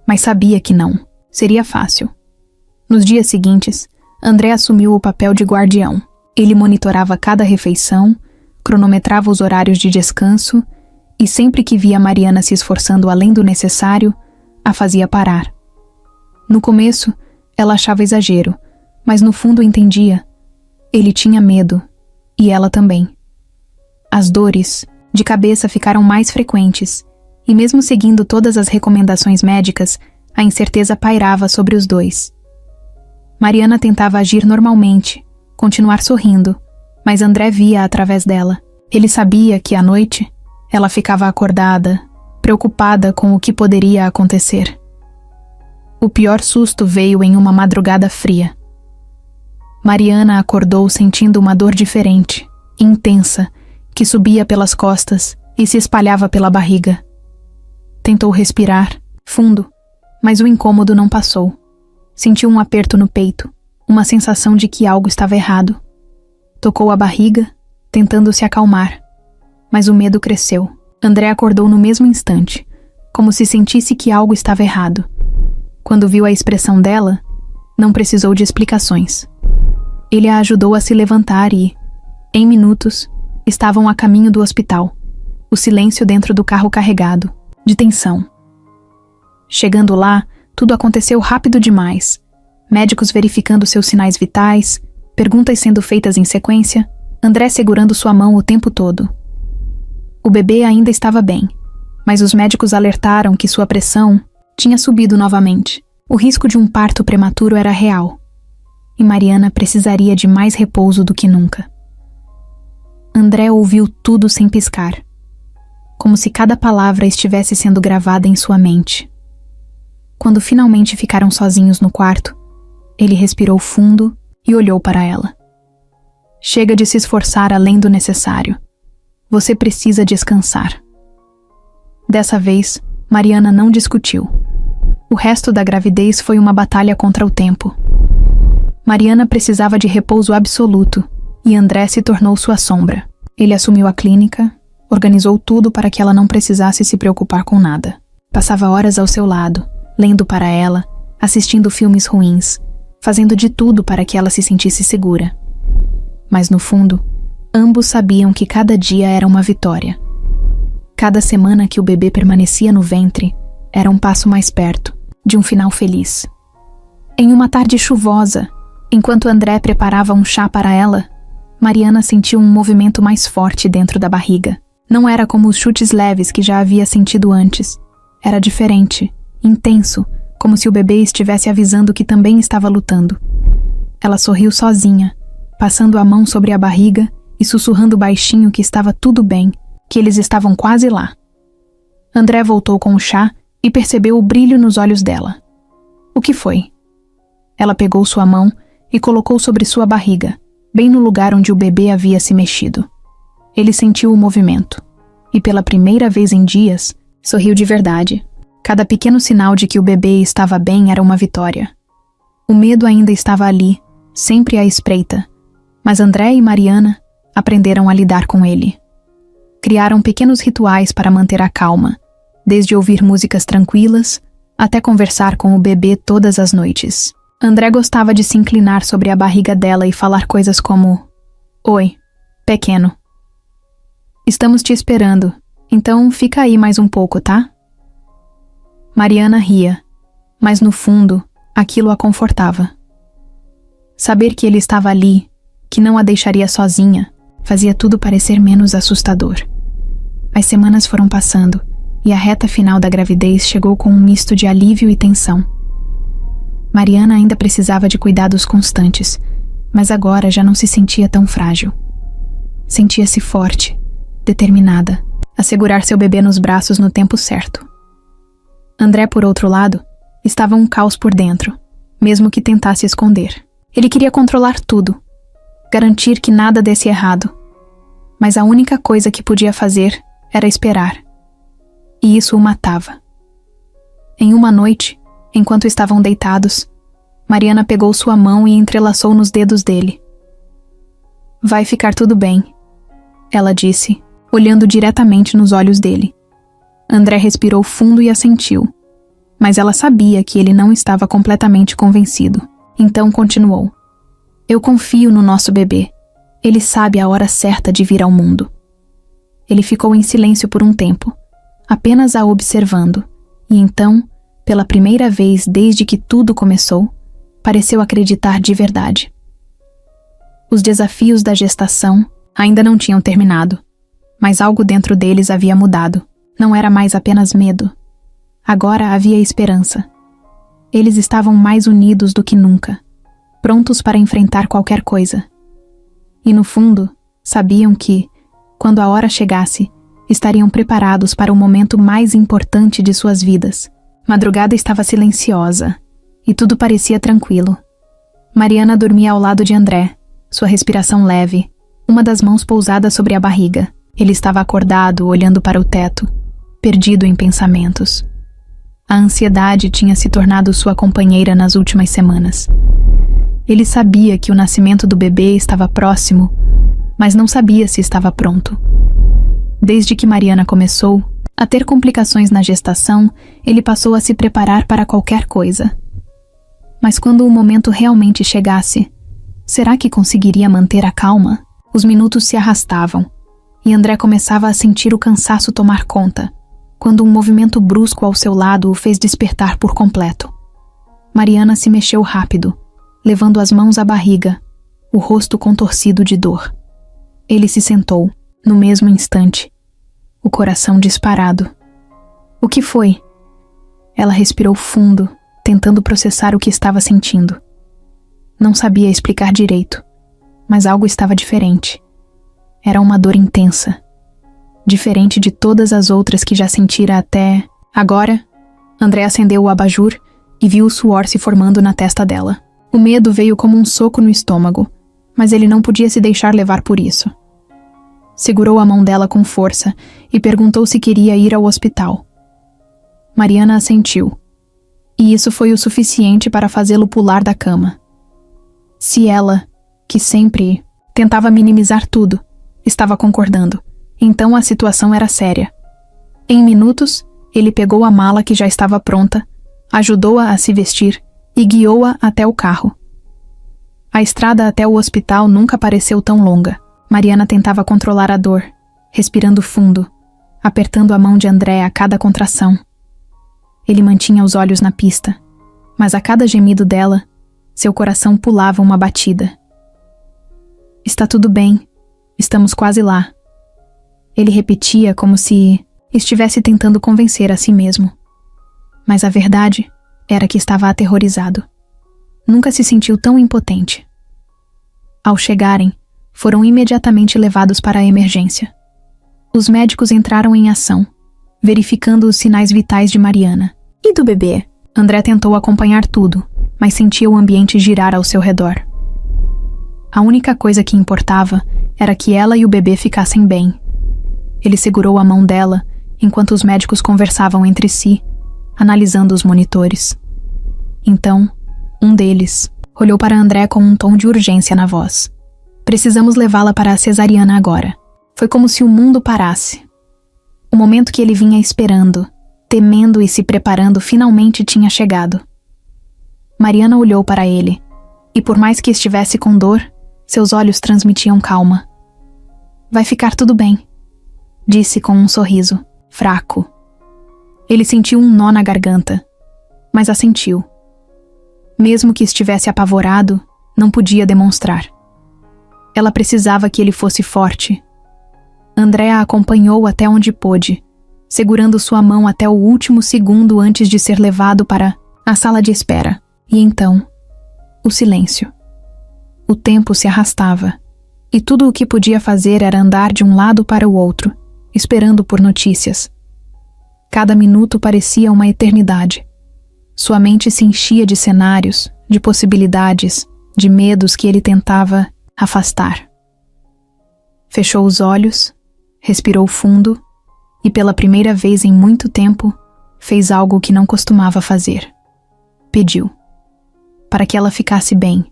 mas sabia que não seria fácil. Nos dias seguintes, André assumiu o papel de guardião. Ele monitorava cada refeição, cronometrava os horários de descanso e sempre que via Mariana se esforçando além do necessário, a fazia parar. No começo, ela achava exagero, mas no fundo entendia. Ele tinha medo, e ela também. As dores de cabeça ficaram mais frequentes, e mesmo seguindo todas as recomendações médicas, a incerteza pairava sobre os dois. Mariana tentava agir normalmente, continuar sorrindo, mas André via através dela. Ele sabia que à noite, ela ficava acordada, preocupada com o que poderia acontecer. O pior susto veio em uma madrugada fria. Mariana acordou sentindo uma dor diferente, intensa, que subia pelas costas e se espalhava pela barriga. Tentou respirar, fundo, mas o incômodo não passou. Sentiu um aperto no peito, uma sensação de que algo estava errado. Tocou a barriga, tentando se acalmar, mas o medo cresceu. André acordou no mesmo instante, como se sentisse que algo estava errado. Quando viu a expressão dela, não precisou de explicações. Ele a ajudou a se levantar e, em minutos, estavam a caminho do hospital. O silêncio dentro do carro carregado, de tensão. Chegando lá, tudo aconteceu rápido demais. Médicos verificando seus sinais vitais, perguntas sendo feitas em sequência, André segurando sua mão o tempo todo. O bebê ainda estava bem, mas os médicos alertaram que sua pressão tinha subido novamente. O risco de um parto prematuro era real. E Mariana precisaria de mais repouso do que nunca. André ouviu tudo sem piscar, como se cada palavra estivesse sendo gravada em sua mente. Quando finalmente ficaram sozinhos no quarto, ele respirou fundo e olhou para ela. Chega de se esforçar além do necessário. Você precisa descansar. Dessa vez, Mariana não discutiu. O resto da gravidez foi uma batalha contra o tempo. Mariana precisava de repouso absoluto e André se tornou sua sombra. Ele assumiu a clínica, organizou tudo para que ela não precisasse se preocupar com nada. Passava horas ao seu lado, lendo para ela, assistindo filmes ruins, fazendo de tudo para que ela se sentisse segura. Mas no fundo, ambos sabiam que cada dia era uma vitória. Cada semana que o bebê permanecia no ventre era um passo mais perto de um final feliz. Em uma tarde chuvosa, enquanto André preparava um chá para ela, Mariana sentiu um movimento mais forte dentro da barriga. Não era como os chutes leves que já havia sentido antes. Era diferente, intenso, como se o bebê estivesse avisando que também estava lutando. Ela sorriu sozinha, passando a mão sobre a barriga e sussurrando baixinho que estava tudo bem, que eles estavam quase lá. André voltou com o chá e percebeu o brilho nos olhos dela. O que foi? Ela pegou sua mão e colocou sobre sua barriga, bem no lugar onde o bebê havia se mexido. Ele sentiu o movimento e, pela primeira vez em dias, sorriu de verdade. Cada pequeno sinal de que o bebê estava bem era uma vitória. O medo ainda estava ali, sempre à espreita, mas André e Mariana aprenderam a lidar com ele. Criaram pequenos rituais para manter a calma, desde ouvir músicas tranquilas até conversar com o bebê todas as noites. André gostava de se inclinar sobre a barriga dela e falar coisas como: "Oi, pequeno. Estamos te esperando, então fica aí mais um pouco, tá?" Mariana ria, mas no fundo, aquilo a confortava. Saber que ele estava ali, que não a deixaria sozinha, fazia tudo parecer menos assustador. As semanas foram passando, e a reta final da gravidez chegou com um misto de alívio e tensão. Mariana ainda precisava de cuidados constantes, mas agora já não se sentia tão frágil. Sentia-se forte, determinada, a segurar seu bebê nos braços no tempo certo. André, por outro lado, estava um caos por dentro, mesmo que tentasse esconder. Ele queria controlar tudo, garantir que nada desse errado. Mas a única coisa que podia fazer era esperar. E isso o matava. Em uma noite, enquanto estavam deitados, Mariana pegou sua mão e entrelaçou nos dedos dele. "Vai ficar tudo bem", ela disse, olhando diretamente nos olhos dele. André respirou fundo e assentiu, mas ela sabia que ele não estava completamente convencido. Então continuou: "Eu confio no nosso bebê. Ele sabe a hora certa de vir ao mundo." Ele ficou em silêncio por um tempo, apenas a observando, e então, pela primeira vez desde que tudo começou, pareceu acreditar de verdade. Os desafios da gestação ainda não tinham terminado, mas algo dentro deles havia mudado. Não era mais apenas medo. Agora havia esperança. Eles estavam mais unidos do que nunca, prontos para enfrentar qualquer coisa. E no fundo, sabiam que, quando a hora chegasse, estariam preparados para o momento mais importante de suas vidas. Madrugada estava silenciosa, e tudo parecia tranquilo. Mariana dormia ao lado de André, sua respiração leve, uma das mãos pousada sobre a barriga. Ele estava acordado, olhando para o teto, perdido em pensamentos. A ansiedade tinha se tornado sua companheira nas últimas semanas. Ele sabia que o nascimento do bebê estava próximo, mas não sabia se estava pronto. Desde que Mariana começou a ter complicações na gestação, ele passou a se preparar para qualquer coisa. Mas quando o momento realmente chegasse, será que conseguiria manter a calma? Os minutos se arrastavam, e André começava a sentir o cansaço tomar conta, quando um movimento brusco ao seu lado o fez despertar por completo. Mariana se mexeu rápido, levando as mãos à barriga, o rosto contorcido de dor. Ele se sentou, no mesmo instante, o coração disparado. "O que foi?" Ela respirou fundo, tentando processar o que estava sentindo. Não sabia explicar direito, mas algo estava diferente. Era uma dor intensa, diferente de todas as outras que já sentira até... Agora, André acendeu o abajur e viu o suor se formando na testa dela. O medo veio como um soco no estômago, mas ele não podia se deixar levar por isso. Segurou a mão dela com força e perguntou se queria ir ao hospital. Mariana assentiu, e isso foi o suficiente para fazê-lo pular da cama. Se ela, que sempre tentava minimizar tudo, estava concordando, então a situação era séria. Em minutos, ele pegou a mala que já estava pronta, ajudou-a a se vestir e guiou-a até o carro. A estrada até o hospital nunca pareceu tão longa. Mariana tentava controlar a dor, respirando fundo, apertando a mão de André a cada contração. Ele mantinha os olhos na pista, mas a cada gemido dela, seu coração pulava uma batida. Está tudo bem, estamos quase lá. Ele repetia como se estivesse tentando convencer a si mesmo. Mas a verdade era que estava aterrorizado. Nunca se sentiu tão impotente. Ao chegarem, foram imediatamente levados para a emergência. Os médicos entraram em ação, verificando os sinais vitais de Mariana. E do bebê? André tentou acompanhar tudo, mas sentia o ambiente girar ao seu redor. A única coisa que importava era que ela e o bebê ficassem bem. Ele segurou a mão dela enquanto os médicos conversavam entre si, analisando os monitores. Então, um deles olhou para André com um tom de urgência na voz. Precisamos levá-la para a cesariana agora. Foi como se o mundo parasse. O momento que ele vinha esperando, temendo e se preparando, finalmente tinha chegado. Mariana olhou para ele, e por mais que estivesse com dor, seus olhos transmitiam calma. Vai ficar tudo bem, disse com um sorriso, fraco. Ele sentiu um nó na garganta, mas assentiu. Mesmo que estivesse apavorado, não podia demonstrar. Ela precisava que ele fosse forte. André a acompanhou até onde pôde, segurando sua mão até o último segundo antes de ser levado para a sala de espera. E então, o silêncio. O tempo se arrastava, e tudo o que podia fazer era andar de um lado para o outro, esperando por notícias. Cada minuto parecia uma eternidade. Sua mente se enchia de cenários, de possibilidades, de medos que ele tentava afastar. Fechou os olhos, respirou fundo e, pela primeira vez em muito tempo, fez algo que não costumava fazer. Pediu. Para que ela ficasse bem.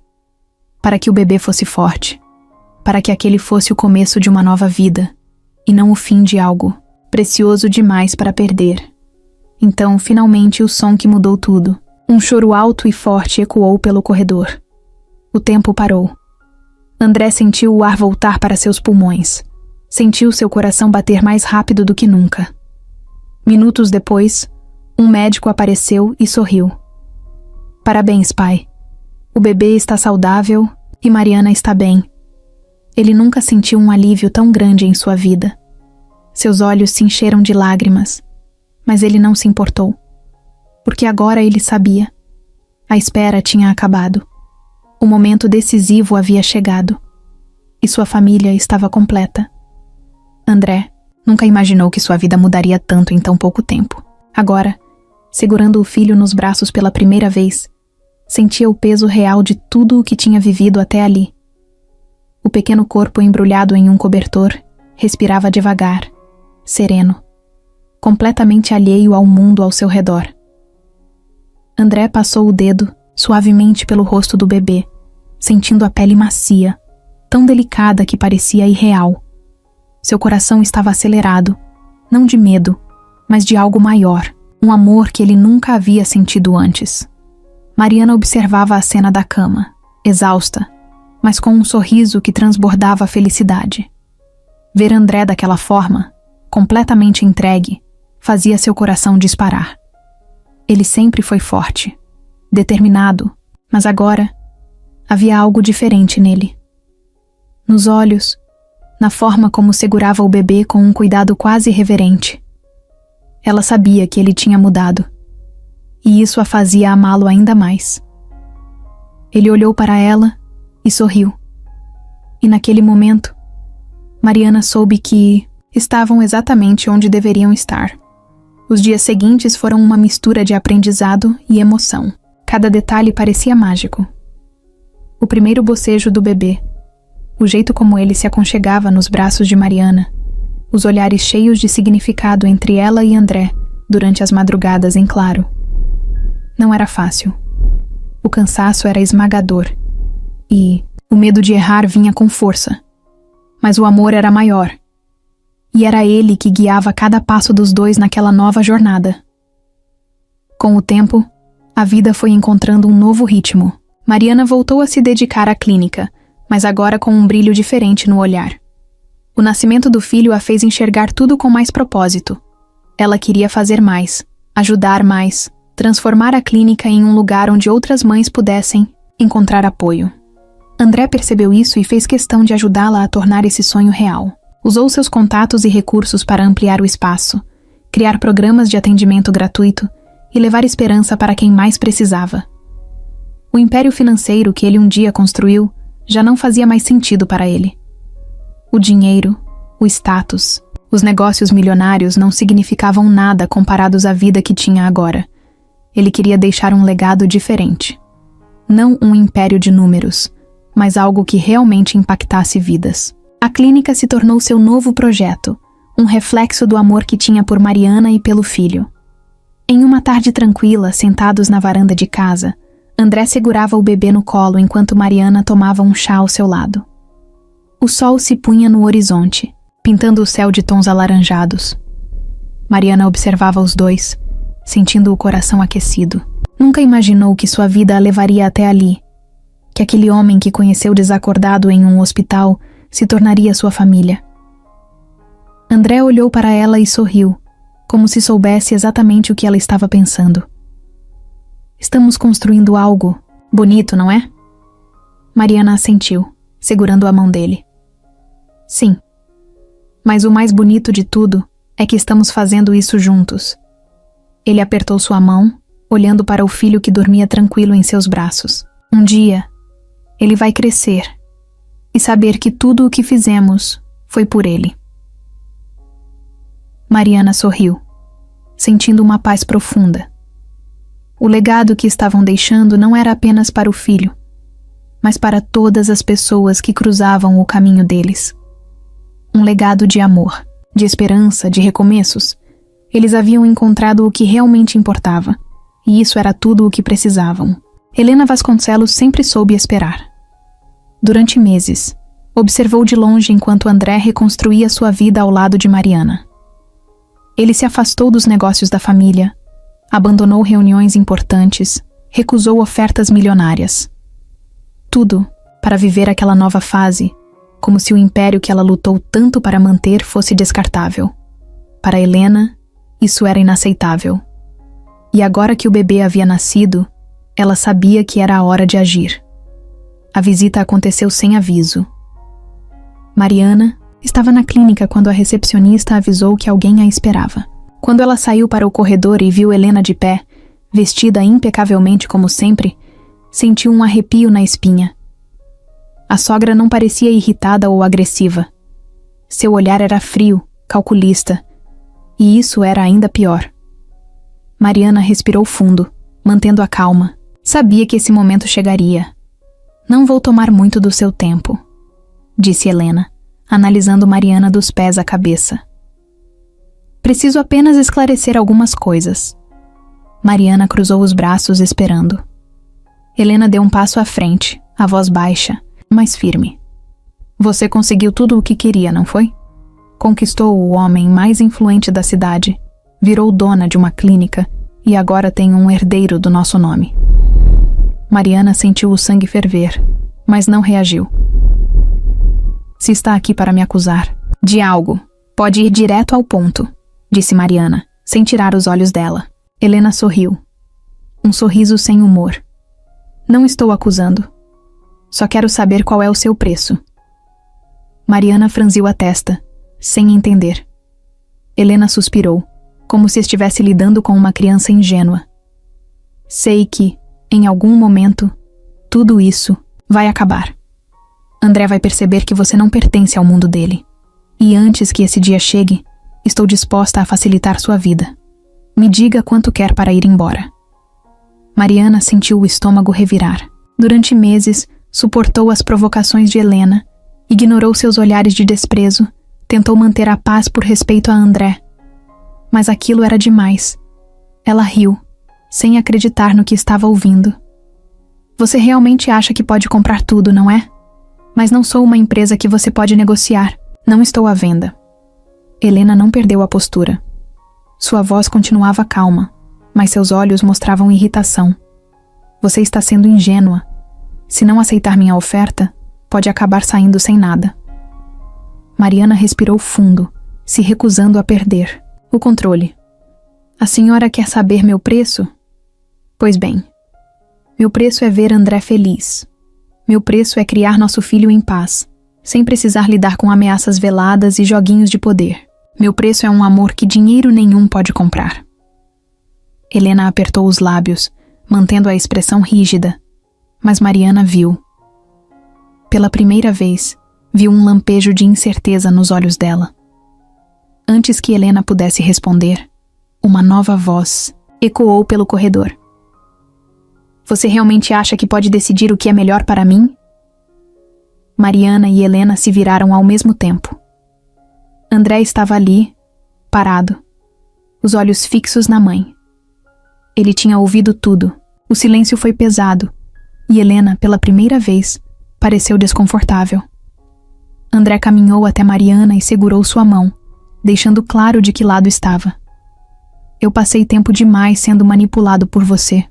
Para que o bebê fosse forte. Para que aquele fosse o começo de uma nova vida, e não o fim de algo precioso demais para perder. Então, finalmente, o som que mudou tudo. Um choro alto e forte ecoou pelo corredor. O tempo parou. André sentiu o ar voltar para seus pulmões. Sentiu seu coração bater mais rápido do que nunca. Minutos depois, um médico apareceu e sorriu. Parabéns, pai. O bebê está saudável e Mariana está bem. Ele nunca sentiu um alívio tão grande em sua vida. Seus olhos se encheram de lágrimas, mas ele não se importou. Porque agora ele sabia. A espera tinha acabado. O momento decisivo havia chegado. E sua família estava completa. André nunca imaginou que sua vida mudaria tanto em tão pouco tempo. Agora, segurando o filho nos braços pela primeira vez, sentia o peso real de tudo o que tinha vivido até ali. O pequeno corpo embrulhado em um cobertor respirava devagar, sereno, completamente alheio ao mundo ao seu redor. André passou o dedo suavemente pelo rosto do bebê, sentindo a pele macia, tão delicada que parecia irreal. Seu coração estava acelerado, não de medo, mas de algo maior, um amor que ele nunca havia sentido antes. Mariana observava a cena da cama, exausta, mas com um sorriso que transbordava a felicidade. Ver André daquela forma, completamente entregue, fazia seu coração disparar. Ele sempre foi forte, determinado, mas agora havia algo diferente nele. Nos olhos, na forma como segurava o bebê com um cuidado quase reverente. Ela sabia que ele tinha mudado, e isso a fazia amá-lo ainda mais. Ele olhou para ela e sorriu. E naquele momento, Mariana soube que estavam exatamente onde deveriam estar. Os dias seguintes foram uma mistura de aprendizado e emoção. Cada detalhe parecia mágico. O primeiro bocejo do bebê, O jeito como ele se aconchegava nos braços de Mariana, os olhares cheios de significado entre ela e André durante as madrugadas em claro. Não era fácil. O cansaço era esmagador e o medo de errar vinha com força. Mas o amor era maior. E era ele que guiava cada passo dos dois naquela nova jornada. Com o tempo, a vida foi encontrando um novo ritmo. Mariana voltou a se dedicar à clínica, mas agora com um brilho diferente no olhar. O nascimento do filho a fez enxergar tudo com mais propósito. Ela queria fazer mais, ajudar mais, transformar a clínica em um lugar onde outras mães pudessem encontrar apoio. André percebeu isso e fez questão de ajudá-la a tornar esse sonho real. Usou seus contatos e recursos para ampliar o espaço, criar programas de atendimento gratuito e levar esperança para quem mais precisava. O império financeiro que ele um dia construiu já não fazia mais sentido para ele. O dinheiro, o status, os negócios milionários não significavam nada comparados à vida que tinha agora. Ele queria deixar um legado diferente. Não um império de números, mas algo que realmente impactasse vidas. A clínica se tornou seu novo projeto, um reflexo do amor que tinha por Mariana e pelo filho. Em uma tarde tranquila, sentados na varanda de casa, André segurava o bebê no colo enquanto Mariana tomava um chá ao seu lado. O sol se punha no horizonte, pintando o céu de tons alaranjados. Mariana observava os dois, sentindo o coração aquecido. Nunca imaginou que sua vida a levaria até ali, que aquele homem que conheceu desacordado em um hospital se tornaria sua família. André olhou para ela e sorriu, como se soubesse exatamente o que ela estava pensando. Estamos construindo algo bonito, não é? Mariana assentiu, segurando a mão dele. Sim. Mas o mais bonito de tudo é que estamos fazendo isso juntos. Ele apertou sua mão, olhando para o filho que dormia tranquilo em seus braços. Um dia, ele vai crescer e saber que tudo o que fizemos foi por ele. Mariana sorriu, sentindo uma paz profunda. O legado que estavam deixando não era apenas para o filho, mas para todas as pessoas que cruzavam o caminho deles. Um legado de amor, de esperança, de recomeços. Eles haviam encontrado o que realmente importava, e isso era tudo o que precisavam. Helena Vasconcelos sempre soube esperar. Durante meses, observou de longe enquanto André reconstruía sua vida ao lado de Mariana. Ele se afastou dos negócios da família, abandonou reuniões importantes, recusou ofertas milionárias. Tudo para viver aquela nova fase, como se o império que ela lutou tanto para manter fosse descartável. Para Helena, isso era inaceitável. E agora que o bebê havia nascido, ela sabia que era a hora de agir. A visita aconteceu sem aviso. Mariana estava na clínica quando a recepcionista avisou que alguém a esperava. Quando ela saiu para o corredor e viu Helena de pé, vestida impecavelmente como sempre, sentiu um arrepio na espinha. A sogra não parecia irritada ou agressiva. Seu olhar era frio, calculista, e isso era ainda pior. Mariana respirou fundo, mantendo a calma. Sabia que esse momento chegaria. Não vou tomar muito do seu tempo, disse Helena, analisando Mariana dos pés à cabeça. Preciso apenas esclarecer algumas coisas. Mariana cruzou os braços esperando. Helena deu um passo à frente, a voz baixa, mas firme. Você conseguiu tudo o que queria, não foi? Conquistou o homem mais influente da cidade, virou dona de uma clínica e agora tem um herdeiro do nosso nome. Mariana sentiu o sangue ferver, mas não reagiu. Se está aqui para me acusar de algo, pode ir direto ao ponto, disse Mariana, sem tirar os olhos dela. Helena sorriu. Um sorriso sem humor. Não estou acusando. Só quero saber qual é o seu preço. Mariana franziu a testa, sem entender. Helena suspirou, como se estivesse lidando com uma criança ingênua. Sei que, em algum momento, tudo isso vai acabar. André vai perceber que você não pertence ao mundo dele. E antes que esse dia chegue, estou disposta a facilitar sua vida. Me diga quanto quer para ir embora. Mariana sentiu o estômago revirar. Durante meses, suportou as provocações de Helena Ignorou seus olhares de desprezo, tentou manter a paz por respeito a André. Mas aquilo era demais. Ela riu, sem acreditar no que estava ouvindo. Você realmente acha que pode comprar tudo, não é? Mas não sou uma empresa que você pode negociar. Não estou à venda. Helena não perdeu a postura. Sua voz continuava calma, mas seus olhos mostravam irritação. Você está sendo ingênua. Se não aceitar minha oferta, pode acabar saindo sem nada. Mariana respirou fundo, se recusando a perder o controle. A senhora quer saber meu preço? Pois bem, meu preço é ver André feliz. Meu preço é criar nosso filho em paz, sem precisar lidar com ameaças veladas e joguinhos de poder. Meu preço é um amor que dinheiro nenhum pode comprar. Helena apertou os lábios, mantendo a expressão rígida, mas Mariana viu. Pela primeira vez, viu um lampejo de incerteza nos olhos dela. Antes que Helena pudesse responder, uma nova voz ecoou pelo corredor. Você realmente acha que pode decidir o que é melhor para mim? Mariana e Helena se viraram ao mesmo tempo. André estava ali, parado, os olhos fixos na mãe. Ele tinha ouvido tudo. O silêncio foi pesado, e Helena, pela primeira vez, pareceu desconfortável. André caminhou até Mariana e segurou sua mão, deixando claro de que lado estava. Eu passei tempo demais sendo manipulado por você.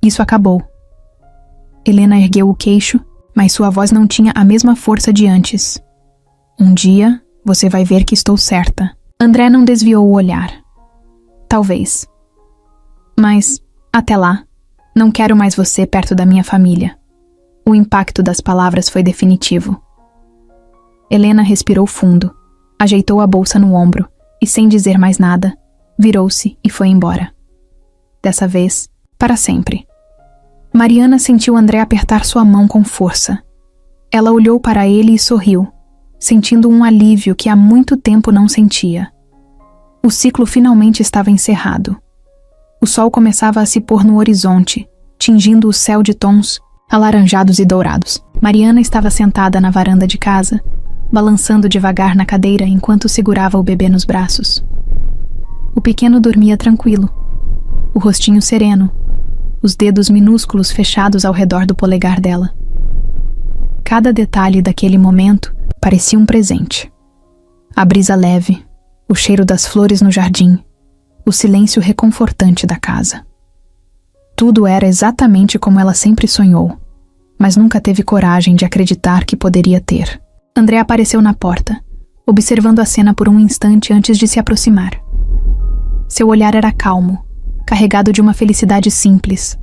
Isso acabou. Helena ergueu o queixo, mas sua voz não tinha a mesma força de antes. Um dia, você vai ver que estou certa. André não desviou o olhar. Talvez. Mas, até lá, não quero mais você perto da minha família. O impacto das palavras foi definitivo. Helena respirou fundo, ajeitou a bolsa no ombro e, sem dizer mais nada, virou-se e foi embora. Dessa vez, para sempre. Mariana sentiu André apertar sua mão com força. Ela olhou para ele e sorriu, sentindo um alívio que há muito tempo não sentia. O ciclo finalmente estava encerrado. O sol começava a se pôr no horizonte, tingindo o céu de tons alaranjados e dourados. Mariana estava sentada na varanda de casa, balançando devagar na cadeira enquanto segurava o bebê nos braços. O pequeno dormia tranquilo, o rostinho sereno, os dedos minúsculos fechados ao redor do polegar dela. Cada detalhe daquele momento parecia um presente. A brisa leve, o cheiro das flores no jardim, o silêncio reconfortante da casa. Tudo era exatamente como ela sempre sonhou, mas nunca teve coragem de acreditar que poderia ter. André apareceu na porta, observando a cena por um instante antes de se aproximar. Seu olhar era calmo, carregado de uma felicidade simples,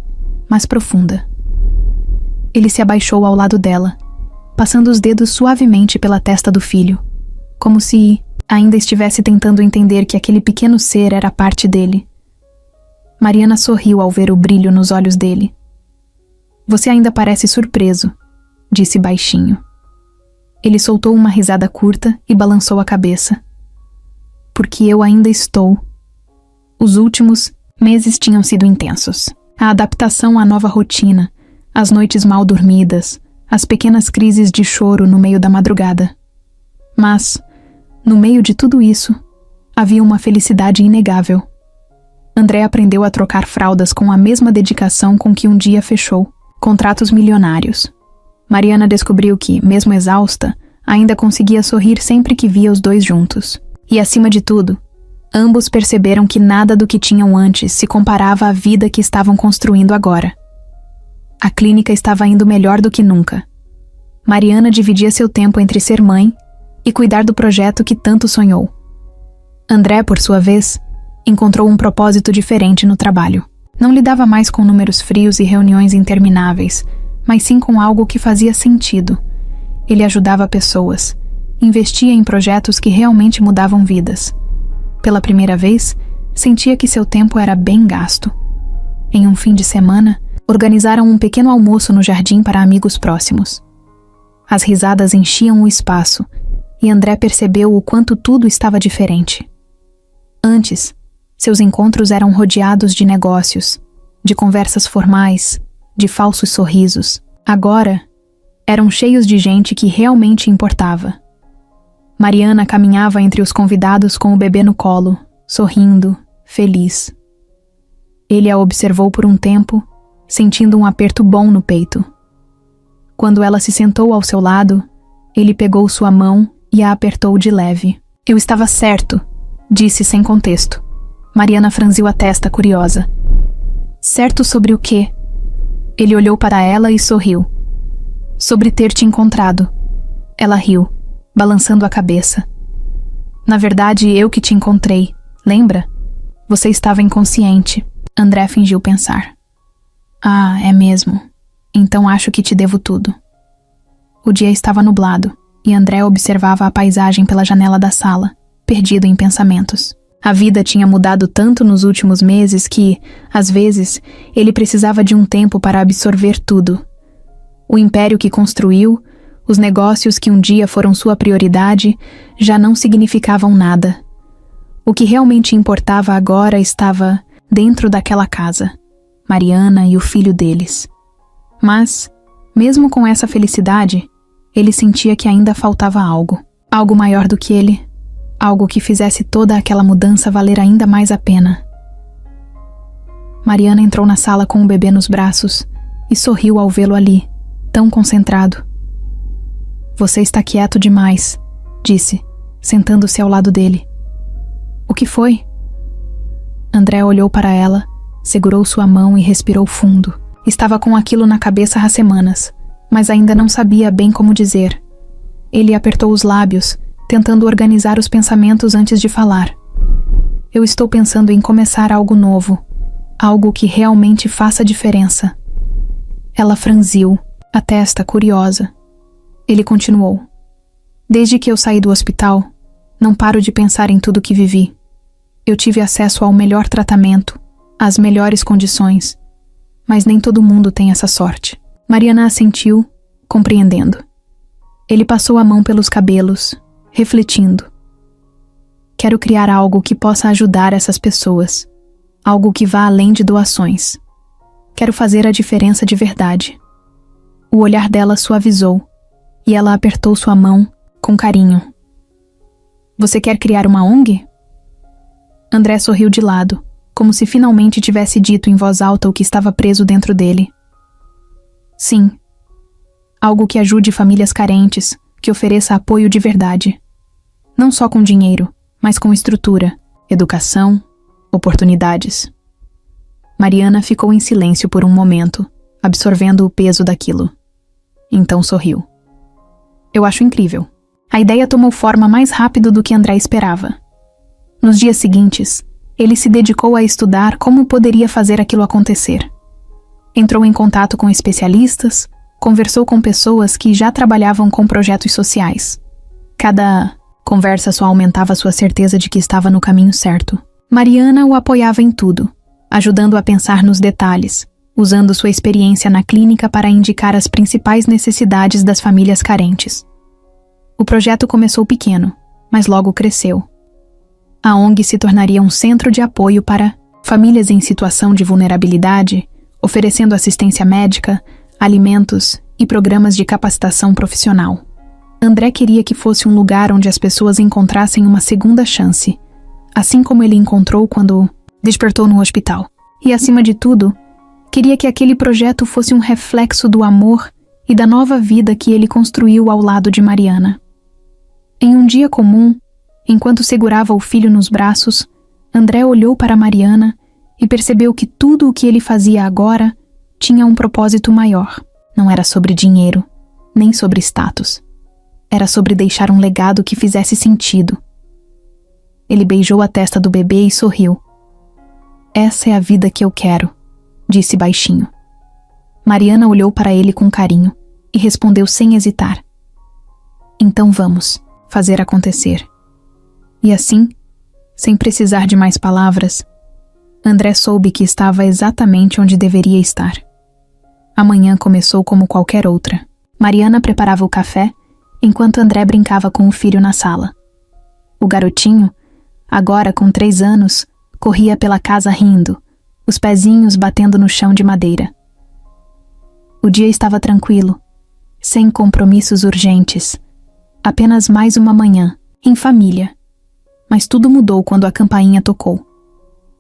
mas profunda. Ele se abaixou ao lado dela, passando os dedos suavemente pela testa do filho, como se ainda estivesse tentando entender que aquele pequeno ser era parte dele. Mariana sorriu ao ver o brilho nos olhos dele. Você ainda parece surpreso, disse baixinho. Ele soltou uma risada curta e balançou a cabeça. Porque eu ainda estou. Os últimos meses tinham sido intensos. A adaptação à nova rotina, as noites mal dormidas, as pequenas crises de choro no meio da madrugada. Mas, no meio de tudo isso, havia uma felicidade inegável. André aprendeu a trocar fraldas com a mesma dedicação com que um dia fechou contratos milionários. Mariana descobriu que, mesmo exausta, ainda conseguia sorrir sempre que via os dois juntos. E, acima de tudo, ambos perceberam que nada do que tinham antes se comparava à vida que estavam construindo agora. A clínica estava indo melhor do que nunca. Mariana dividia seu tempo entre ser mãe e cuidar do projeto que tanto sonhou. André, por sua vez, encontrou um propósito diferente no trabalho. Não lidava mais com números frios e reuniões intermináveis, mas sim com algo que fazia sentido. Ele ajudava pessoas, investia em projetos que realmente mudavam vidas. Pela primeira vez, sentia que seu tempo era bem gasto. Em um fim de semana, organizaram um pequeno almoço no jardim para amigos próximos. As risadas enchiam o espaço, e André percebeu o quanto tudo estava diferente. Antes, seus encontros eram rodeados de negócios, de conversas formais, de falsos sorrisos. Agora, eram cheios de gente que realmente importava. Mariana caminhava entre os convidados com o bebê no colo, sorrindo, feliz. Ele a observou por um tempo, sentindo um aperto bom no peito. Quando ela se sentou ao seu lado, ele pegou sua mão e a apertou de leve. Eu estava certo, disse sem contexto. Mariana franziu a testa, curiosa. Certo sobre o quê? Ele olhou para ela e sorriu. Sobre ter te encontrado. Ela riu, balançando a cabeça. Na verdade, eu que te encontrei, lembra? Você estava inconsciente. André fingiu pensar. Ah, é mesmo. Então acho que te devo tudo. O dia estava nublado, e André observava a paisagem pela janela da sala, perdido em pensamentos. A vida tinha mudado tanto nos últimos meses que, às vezes, ele precisava de um tempo para absorver tudo. O império que construiu, os negócios que um dia foram sua prioridade, já não significavam nada. O que realmente importava agora estava dentro daquela casa, Mariana e o filho deles. Mas, mesmo com essa felicidade, ele sentia que ainda faltava algo. Algo maior do que ele. Algo que fizesse toda aquela mudança valer ainda mais a pena. Mariana entrou na sala com o bebê nos braços e sorriu ao vê-lo ali, tão concentrado. Você está quieto demais, disse, sentando-se ao lado dele. O que foi? André olhou para ela, segurou sua mão e respirou fundo. Estava com aquilo na cabeça há semanas, mas ainda não sabia bem como dizer. Ele apertou os lábios, tentando organizar os pensamentos antes de falar. Eu estou pensando em começar algo novo, algo que realmente faça diferença. Ela franziu, a testa curiosa. Ele continuou. Desde que eu saí do hospital, não paro de pensar em tudo que vivi. Eu tive acesso ao melhor tratamento, às melhores condições, mas nem todo mundo tem essa sorte. Mariana assentiu, compreendendo. Ele passou a mão pelos cabelos, refletindo. Quero criar algo que possa ajudar essas pessoas, algo que vá além de doações. Quero fazer a diferença de verdade. O olhar dela suavizou, e ela apertou sua mão com carinho. Você quer criar uma ONG? André sorriu de lado, como se finalmente tivesse dito em voz alta o que estava preso dentro dele. Sim. Algo que ajude famílias carentes, que ofereça apoio de verdade. Não só com dinheiro, mas com estrutura, educação, oportunidades. Mariana ficou em silêncio por um momento, absorvendo o peso daquilo. Então sorriu. Eu acho incrível. A ideia tomou forma mais rápido do que André esperava. Nos dias seguintes, ele se dedicou a estudar como poderia fazer aquilo acontecer. Entrou em contato com especialistas, conversou com pessoas que já trabalhavam com projetos sociais. Cada conversa só aumentava sua certeza de que estava no caminho certo. Mariana o apoiava em tudo, ajudando a pensar nos detalhes, usando sua experiência na clínica para indicar as principais necessidades das famílias carentes. O projeto começou pequeno, mas logo cresceu. A ONG se tornaria um centro de apoio para famílias em situação de vulnerabilidade, oferecendo assistência médica, alimentos e programas de capacitação profissional. André queria que fosse um lugar onde as pessoas encontrassem uma segunda chance, assim como ele encontrou quando despertou no hospital. E, acima de tudo, queria que aquele projeto fosse um reflexo do amor e da nova vida que ele construiu ao lado de Mariana. Em um dia comum, enquanto segurava o filho nos braços, André olhou para Mariana e percebeu que tudo o que ele fazia agora tinha um propósito maior. Não era sobre dinheiro, nem sobre status. Era sobre deixar um legado que fizesse sentido. Ele beijou a testa do bebê e sorriu. Essa é a vida que eu quero, disse baixinho. Mariana olhou para ele com carinho e respondeu sem hesitar. Então vamos fazer acontecer. E assim, sem precisar de mais palavras, André soube que estava exatamente onde deveria estar. A manhã começou como qualquer outra. Mariana preparava o café, enquanto André brincava com o filho na sala. O garotinho, agora com 3 anos, corria pela casa rindo, os pezinhos batendo no chão de madeira. O dia estava tranquilo, sem compromissos urgentes. Apenas mais uma manhã, em família. Mas tudo mudou quando a campainha tocou.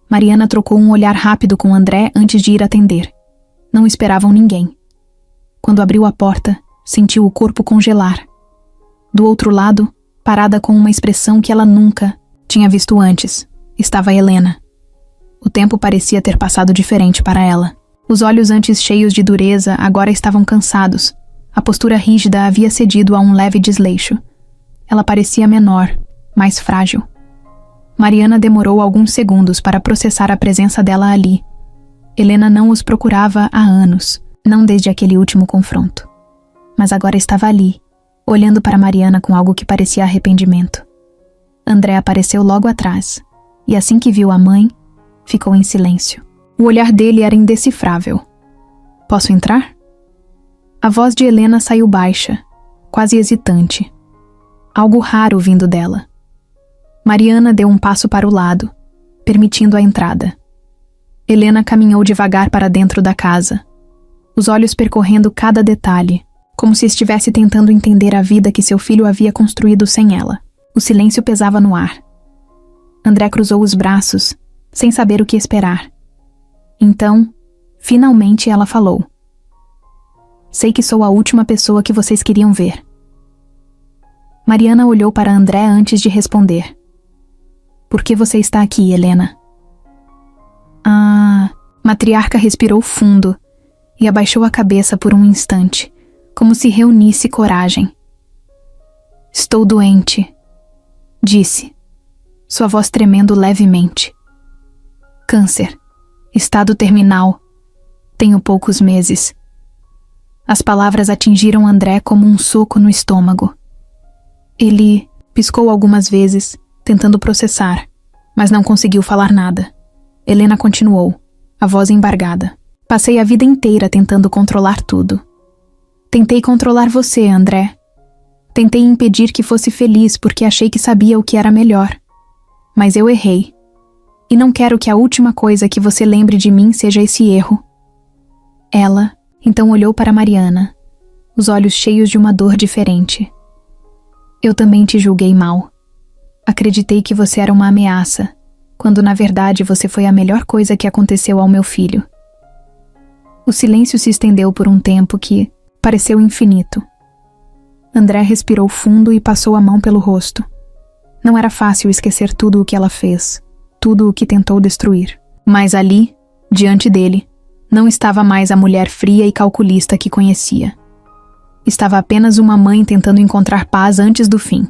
Mariana trocou um olhar rápido com André antes de ir atender. Não esperavam ninguém. Quando abriu a porta, sentiu o corpo congelar. Do outro lado, parada com uma expressão que ela nunca tinha visto antes, estava Helena. O tempo parecia ter passado diferente para ela. Os olhos antes cheios de dureza agora estavam cansados. A postura rígida havia cedido a um leve desleixo. Ela parecia menor, mais frágil. Mariana demorou alguns segundos para processar a presença dela ali. Helena não os procurava há anos, não desde aquele último confronto. Mas agora estava ali, olhando para Mariana com algo que parecia arrependimento. André apareceu logo atrás, e assim que viu a mãe, ficou em silêncio. O olhar dele era indecifrável. "Posso entrar?" A voz de Helena saiu baixa, quase hesitante. Algo raro vindo dela. Mariana deu um passo para o lado, permitindo a entrada. Helena caminhou devagar para dentro da casa, os olhos percorrendo cada detalhe, como se estivesse tentando entender a vida que seu filho havia construído sem ela. O silêncio pesava no ar. André cruzou os braços, sem saber o que esperar. Então, finalmente ela falou. "Sei que sou a última pessoa que vocês queriam ver." Mariana olhou para André antes de responder. "Por que você está aqui, Helena?" A matriarca respirou fundo e abaixou a cabeça por um instante, como se reunisse coragem. "Estou doente", disse, sua voz tremendo levemente. "Câncer. Estado terminal. Tenho poucos meses." As palavras atingiram André como um soco no estômago. Ele piscou algumas vezes, tentando processar, mas não conseguiu falar nada. Helena continuou, a voz embargada. "Passei a vida inteira tentando controlar tudo. Tentei controlar você, André. Tentei impedir que fosse feliz porque achei que sabia o que era melhor. Mas eu errei. E não quero que a última coisa que você lembre de mim seja esse erro." Ela, então, olhou para Mariana, os olhos cheios de uma dor diferente. "Eu também te julguei mal. Acreditei que você era uma ameaça, quando na verdade você foi a melhor coisa que aconteceu ao meu filho." O silêncio se estendeu por um tempo que pareceu infinito. André respirou fundo e passou a mão pelo rosto. Não era fácil esquecer tudo o que ela fez, tudo o que tentou destruir. Mas ali, diante dele, não estava mais a mulher fria e calculista que conhecia. Estava apenas uma mãe tentando encontrar paz antes do fim.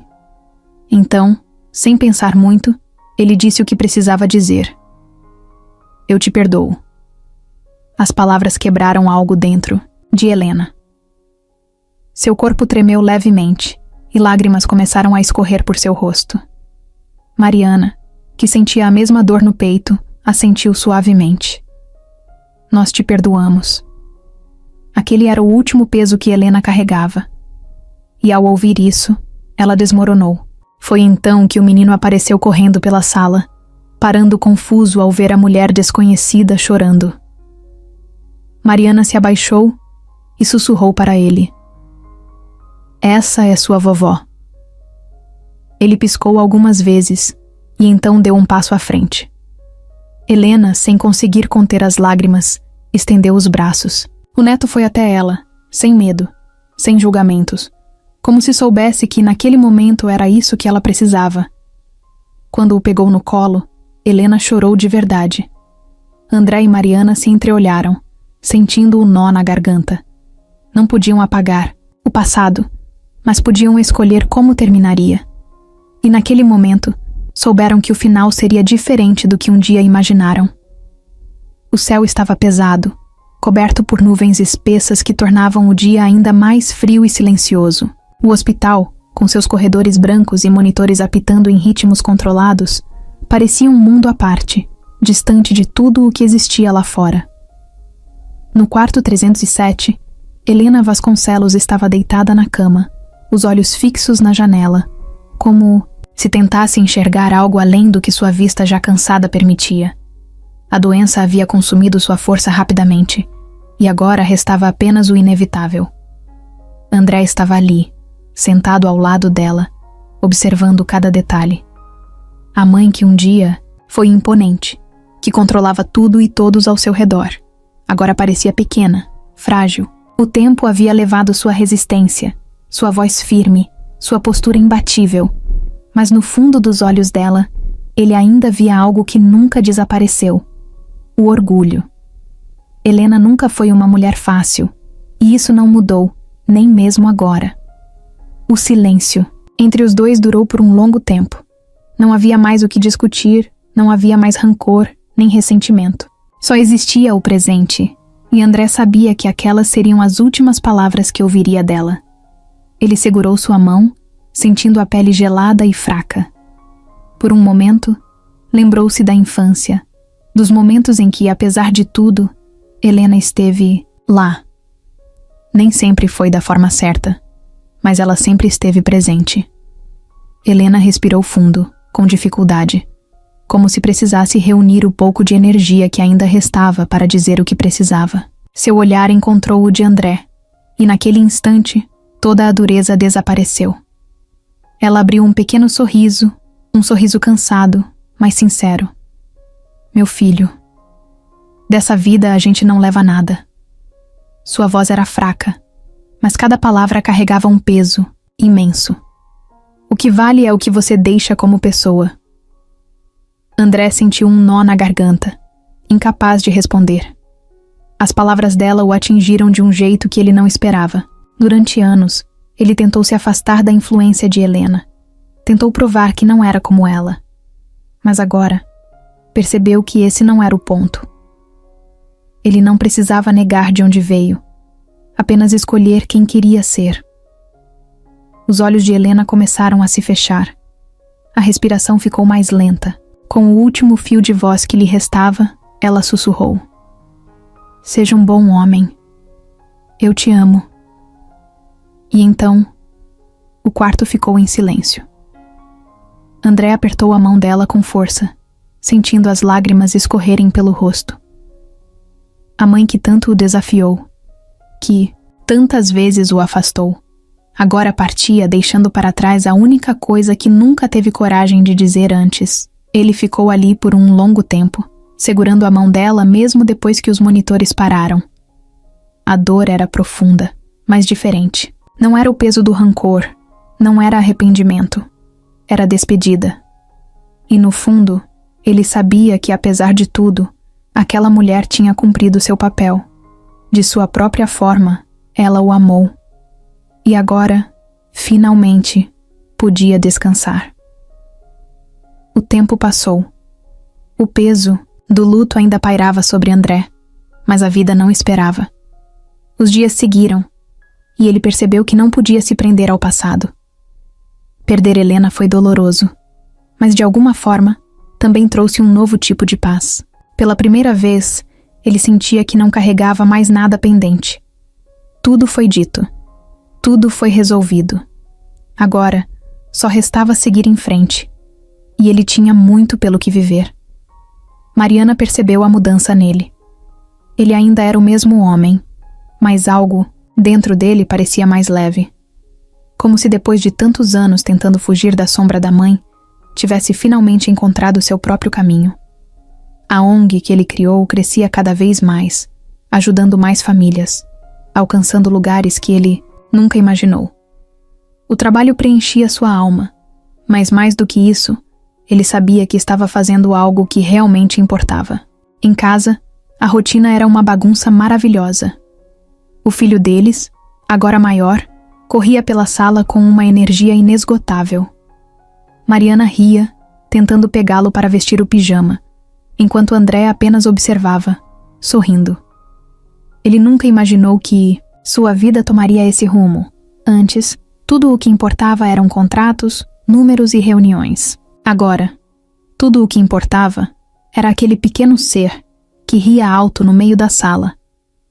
Então, sem pensar muito, ele disse o que precisava dizer. "Eu te perdoo." As palavras quebraram algo dentro de Helena. Seu corpo tremeu levemente e lágrimas começaram a escorrer por seu rosto. Mariana, que sentia a mesma dor no peito, assentiu suavemente. "Nós te perdoamos." Aquele era o último peso que Helena carregava. E ao ouvir isso, ela desmoronou. Foi então que o menino apareceu correndo pela sala, parando confuso ao ver a mulher desconhecida chorando. Mariana se abaixou e sussurrou para ele. "Essa é sua vovó." Ele piscou algumas vezes e então deu um passo à frente. Helena, sem conseguir conter as lágrimas, estendeu os braços. O neto foi até ela, sem medo, sem julgamentos, como se soubesse que naquele momento era isso que ela precisava. Quando o pegou no colo, Helena chorou de verdade. André e Mariana se entreolharam, sentindo o nó na garganta. Não podiam apagar o passado, mas podiam escolher como terminaria. E naquele momento, souberam que o final seria diferente do que um dia imaginaram. O céu estava pesado, coberto por nuvens espessas que tornavam o dia ainda mais frio e silencioso. O hospital, com seus corredores brancos e monitores apitando em ritmos controlados, parecia um mundo à parte, distante de tudo o que existia lá fora. No quarto 307, Helena Vasconcelos estava deitada na cama, os olhos fixos na janela, como se tentasse enxergar algo além do que sua vista já cansada permitia. A doença havia consumido sua força rapidamente, e agora restava apenas o inevitável. André estava ali, sentado ao lado dela, observando cada detalhe. A mãe que um dia foi imponente, que controlava tudo e todos ao seu redor, agora parecia pequena, frágil. O tempo havia levado sua resistência, sua voz firme, sua postura imbatível, mas no fundo dos olhos dela, ele ainda via algo que nunca desapareceu: o orgulho. Helena nunca foi uma mulher fácil, e isso não mudou, nem mesmo agora. O silêncio entre os dois durou por um longo tempo. Não havia mais o que discutir, não havia mais rancor, nem ressentimento. Só existia o presente, e André sabia que aquelas seriam as últimas palavras que ouviria dela. Ele segurou sua mão, sentindo a pele gelada e fraca. Por um momento, lembrou-se da infância, dos momentos em que, apesar de tudo, Helena esteve lá. Nem sempre foi da forma certa, mas ela sempre esteve presente. Helena respirou fundo, com dificuldade, como se precisasse reunir o pouco de energia que ainda restava para dizer o que precisava. Seu olhar encontrou o de André, e naquele instante, toda a dureza desapareceu. Ela abriu um pequeno sorriso, um sorriso cansado, mas sincero. Meu filho, dessa vida a gente não leva nada. Sua voz era fraca, mas cada palavra carregava um peso imenso. O que vale é o que você deixa como pessoa. André sentiu um nó na garganta, incapaz de responder. As palavras dela o atingiram de um jeito que ele não esperava. Durante anos, ele tentou se afastar da influência de Helena. Tentou provar que não era como ela. Mas agora, percebeu que esse não era o ponto. Ele não precisava negar de onde veio, apenas escolher quem queria ser. Os olhos de Helena começaram a se fechar. A respiração ficou mais lenta. Com o último fio de voz que lhe restava, ela sussurrou: Seja um bom homem. Eu te amo. E então, o quarto ficou em silêncio. André apertou a mão dela com força, sentindo as lágrimas escorrerem pelo rosto. A mãe que tanto o desafiou, que tantas vezes o afastou, agora partia deixando para trás a única coisa que nunca teve coragem de dizer antes. Ele ficou ali por um longo tempo, segurando a mão dela mesmo depois que os monitores pararam. A dor era profunda, mas diferente. Não era o peso do rancor, não era arrependimento. Era despedida. E no fundo, ele sabia que, apesar de tudo, aquela mulher tinha cumprido seu papel. De sua própria forma, ela o amou. E agora, finalmente, podia descansar. O tempo passou. O peso do luto ainda pairava sobre André, mas a vida não esperava. Os dias seguiram, e ele percebeu que não podia se prender ao passado. Perder Helena foi doloroso, mas de alguma forma, também trouxe um novo tipo de paz. Pela primeira vez, ele sentia que não carregava mais nada pendente. Tudo foi dito. Tudo foi resolvido. Agora, só restava seguir em frente. E ele tinha muito pelo que viver. Mariana percebeu a mudança nele. Ele ainda era o mesmo homem, mas algo dentro dele parecia mais leve. Como se depois de tantos anos tentando fugir da sombra da mãe, tivesse finalmente encontrado seu próprio caminho. A ONG que ele criou crescia cada vez mais, ajudando mais famílias, alcançando lugares que ele nunca imaginou. O trabalho preenchia sua alma, mas mais do que isso, ele sabia que estava fazendo algo que realmente importava. Em casa, a rotina era uma bagunça maravilhosa. O filho deles, agora maior, corria pela sala com uma energia inesgotável. Mariana ria, tentando pegá-lo para vestir o pijama, enquanto André apenas observava, sorrindo. Ele nunca imaginou que sua vida tomaria esse rumo. Antes, tudo o que importava eram contratos, números e reuniões. Agora, tudo o que importava era aquele pequeno ser que ria alto no meio da sala,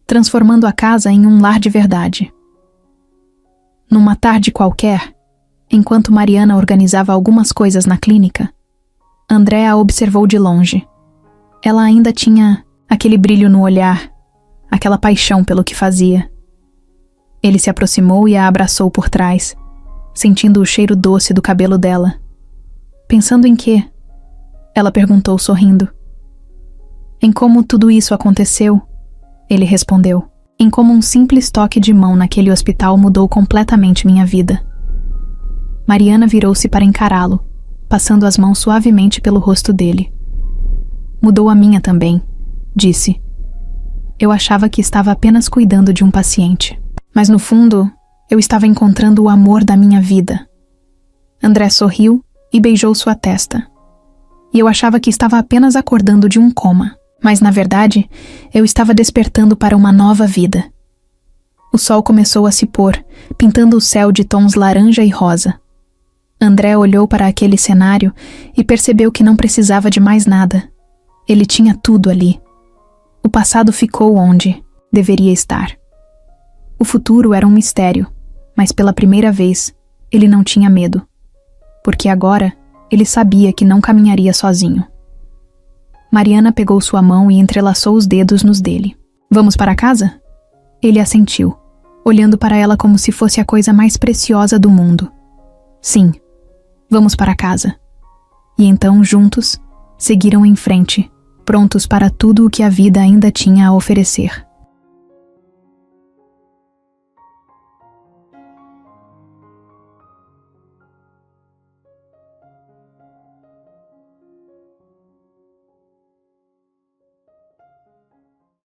transformando a casa em um lar de verdade. Numa tarde qualquer, enquanto Mariana organizava algumas coisas na clínica, André a observou de longe. Ela ainda tinha aquele brilho no olhar, aquela paixão pelo que fazia. Ele se aproximou e a abraçou por trás, sentindo o cheiro doce do cabelo dela. Pensando em quê? Ela perguntou sorrindo. Em como tudo isso aconteceu, ele respondeu. Em como um simples toque de mão naquele hospital mudou completamente minha vida. Mariana virou-se para encará-lo, passando as mãos suavemente pelo rosto dele. Mudou a minha também, disse. Eu achava que estava apenas cuidando de um paciente. Mas no fundo, eu estava encontrando o amor da minha vida. André sorriu e beijou sua testa. E eu achava que estava apenas acordando de um coma. Mas, na verdade, eu estava despertando para uma nova vida. O sol começou a se pôr, pintando o céu de tons laranja e rosa. André olhou para aquele cenário e percebeu que não precisava de mais nada. Ele tinha tudo ali. O passado ficou onde deveria estar. O futuro era um mistério, mas pela primeira vez, ele não tinha medo. Porque agora, ele sabia que não caminharia sozinho. Mariana pegou sua mão e entrelaçou os dedos nos dele. Vamos para casa? Ele assentiu, olhando para ela como se fosse a coisa mais preciosa do mundo. Sim, vamos para casa. E então, juntos, seguiram em frente, prontos para tudo o que a vida ainda tinha a oferecer.